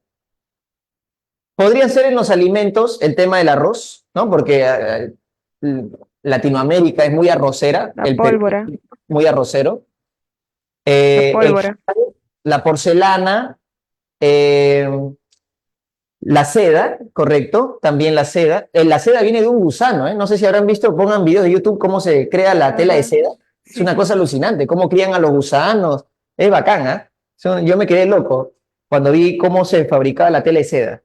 Podrían ser en los alimentos el tema del arroz, ¿no? Porque Latinoamérica es muy arrocera. La el Perú pólvora. es muy arrocero. La El pólvora. la porcelana, la seda, correcto, también la seda. La seda viene de un gusano, ¿eh? No sé si habrán visto, pongan videos de YouTube cómo se crea la tela de seda. Es Sí. una cosa alucinante, cómo crían a los gusanos. Es bacán, ¿eh? Yo me quedé loco cuando vi cómo se fabricaba la tela de seda.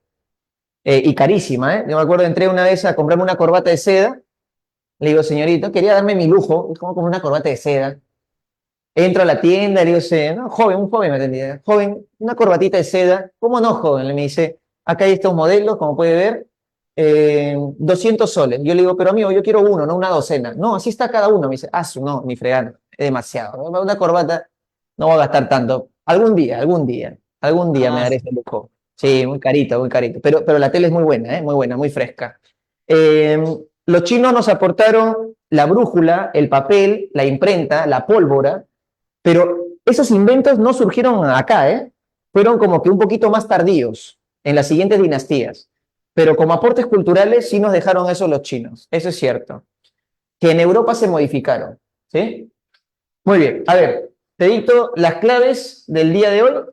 Y carísima, ¿eh? Yo me acuerdo, entré una vez a comprarme una corbata de seda. Le digo, señorito, quería darme mi lujo. ¿Cómo como una corbata de seda? Entro a la tienda, le digo, no, joven, un joven me atendía. Joven, una corbatita de seda. ¿Cómo no, joven? Le me dice, acá hay estos modelos, como puede ver, 200 soles. Yo le digo, pero amigo, yo quiero uno, no una docena. No, así está cada uno. Me dice, no, ni fregando, es demasiado. Una corbata, no voy a gastar tanto. Algún día me daré ese lujo. Sí, muy carito, muy carito. Pero la tela es muy buena, muy buena, muy fresca. Los chinos nos aportaron la brújula, el papel, la imprenta, la pólvora, pero esos inventos no surgieron acá, fueron como que un poquito más tardíos, en las siguientes dinastías. Pero como aportes culturales sí nos dejaron eso los chinos, eso es cierto. Que en Europa se modificaron, ¿sí? Muy bien, a ver, te dicto las claves del día de hoy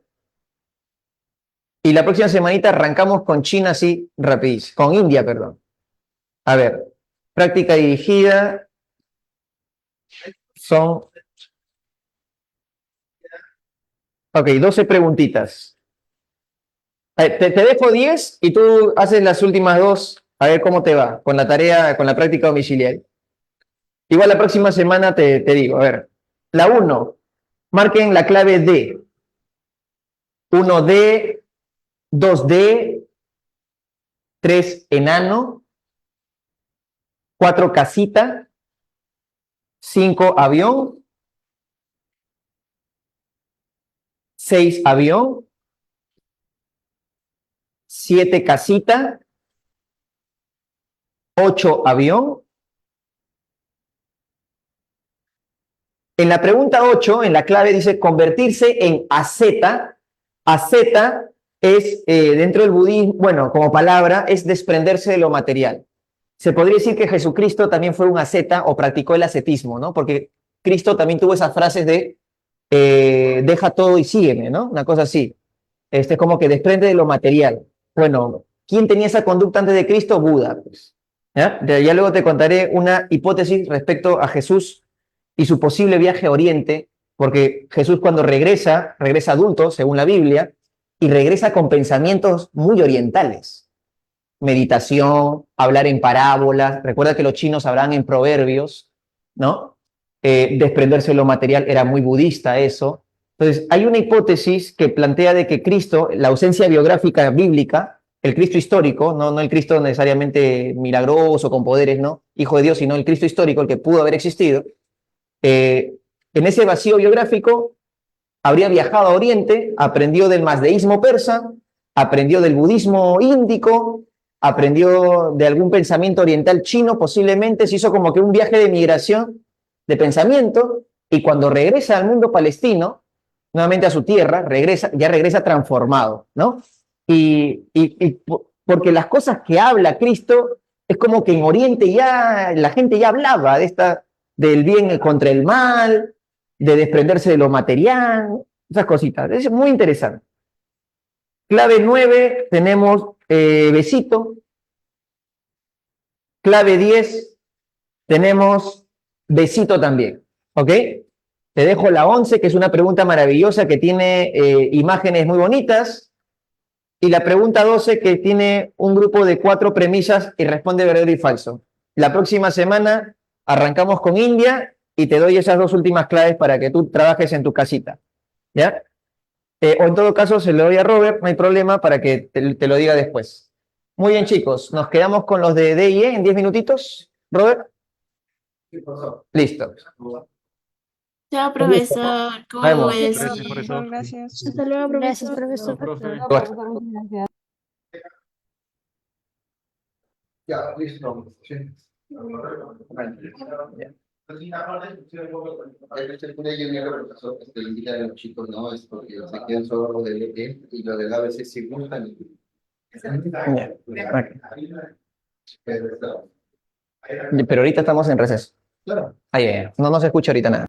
y la próxima semanita arrancamos con China así rapidísimo, con India, perdón. A ver, práctica dirigida son... Ok, 12 preguntitas. Te dejo 10 y tú haces las últimas 2 a ver cómo te va con la tarea, con la práctica domiciliaria. Igual la próxima semana te digo, a ver. La 1, marquen la clave D. 1D, 2D, 3 enano, 4 casita, 5 avión, 6 avión, 7 casita, 8 avión. En la pregunta 8, en la clave dice convertirse en asceta. Asceta es, dentro del budismo, bueno, como palabra, es desprenderse de lo material. Se podría decir que Jesucristo también fue un asceta o practicó el ascetismo, ¿no? Porque Cristo también tuvo esas frases de deja todo y sígueme, ¿no? Una cosa así. Es como que desprende de lo material. Bueno, ¿quién tenía esa conducta antes de Cristo? Buda, pues. ¿Ya? Ya luego te contaré una hipótesis respecto a Jesús y su posible viaje a Oriente, porque Jesús cuando regresa adulto, según la Biblia, y regresa con pensamientos muy orientales. Meditación, hablar en parábolas, recuerda que los chinos hablaban en proverbios, ¿no? Desprenderse de lo material era muy budista eso. Entonces, hay una hipótesis que plantea de que Cristo, la ausencia biográfica bíblica, el Cristo histórico, no el Cristo necesariamente milagroso, con poderes, ¿no? Hijo de Dios, sino el Cristo histórico, el que pudo haber existido, en ese vacío biográfico habría viajado a Oriente, aprendió del mazdeísmo persa, aprendió del budismo índico, aprendió de algún pensamiento oriental chino, posiblemente se hizo como que un viaje de migración de pensamiento, y cuando regresa al mundo palestino, nuevamente a su tierra, ya regresa transformado, ¿no? Porque las cosas que habla Cristo, es como que en Oriente ya la gente ya hablaba del bien contra el mal, de desprenderse de lo material, esas cositas. Es muy interesante. Clave 9, tenemos besito. Clave 10, tenemos besito también. ¿Ok? Te dejo la 11, que es una pregunta maravillosa que tiene imágenes muy bonitas. Y la pregunta 12, que tiene un grupo de 4 premisas y responde verdadero y falso. La próxima semana arrancamos con India y te doy esas 2 últimas claves para que tú trabajes en tu casita. ¿Ya? O en todo caso se lo doy a Robert, no hay problema, para que te lo diga después. Muy bien, chicos, nos quedamos con los de D y E en 10 minutitos. Robert, ¿Qué pasó? listo. Chao, profesor. ¿Cómo Vemos. puede Gracias, ser? profesor, gracias. Hasta luego, Gracias, profesor. profesor. Bueno. Ya, listo. Sí. Profesor, que le indican a los chicos, ¿no? Es porque se quedan solo los del E y los del ABC se gustan. Ya, ok. Pero ahorita estamos en receso. Claro. No se escucha ahorita nada.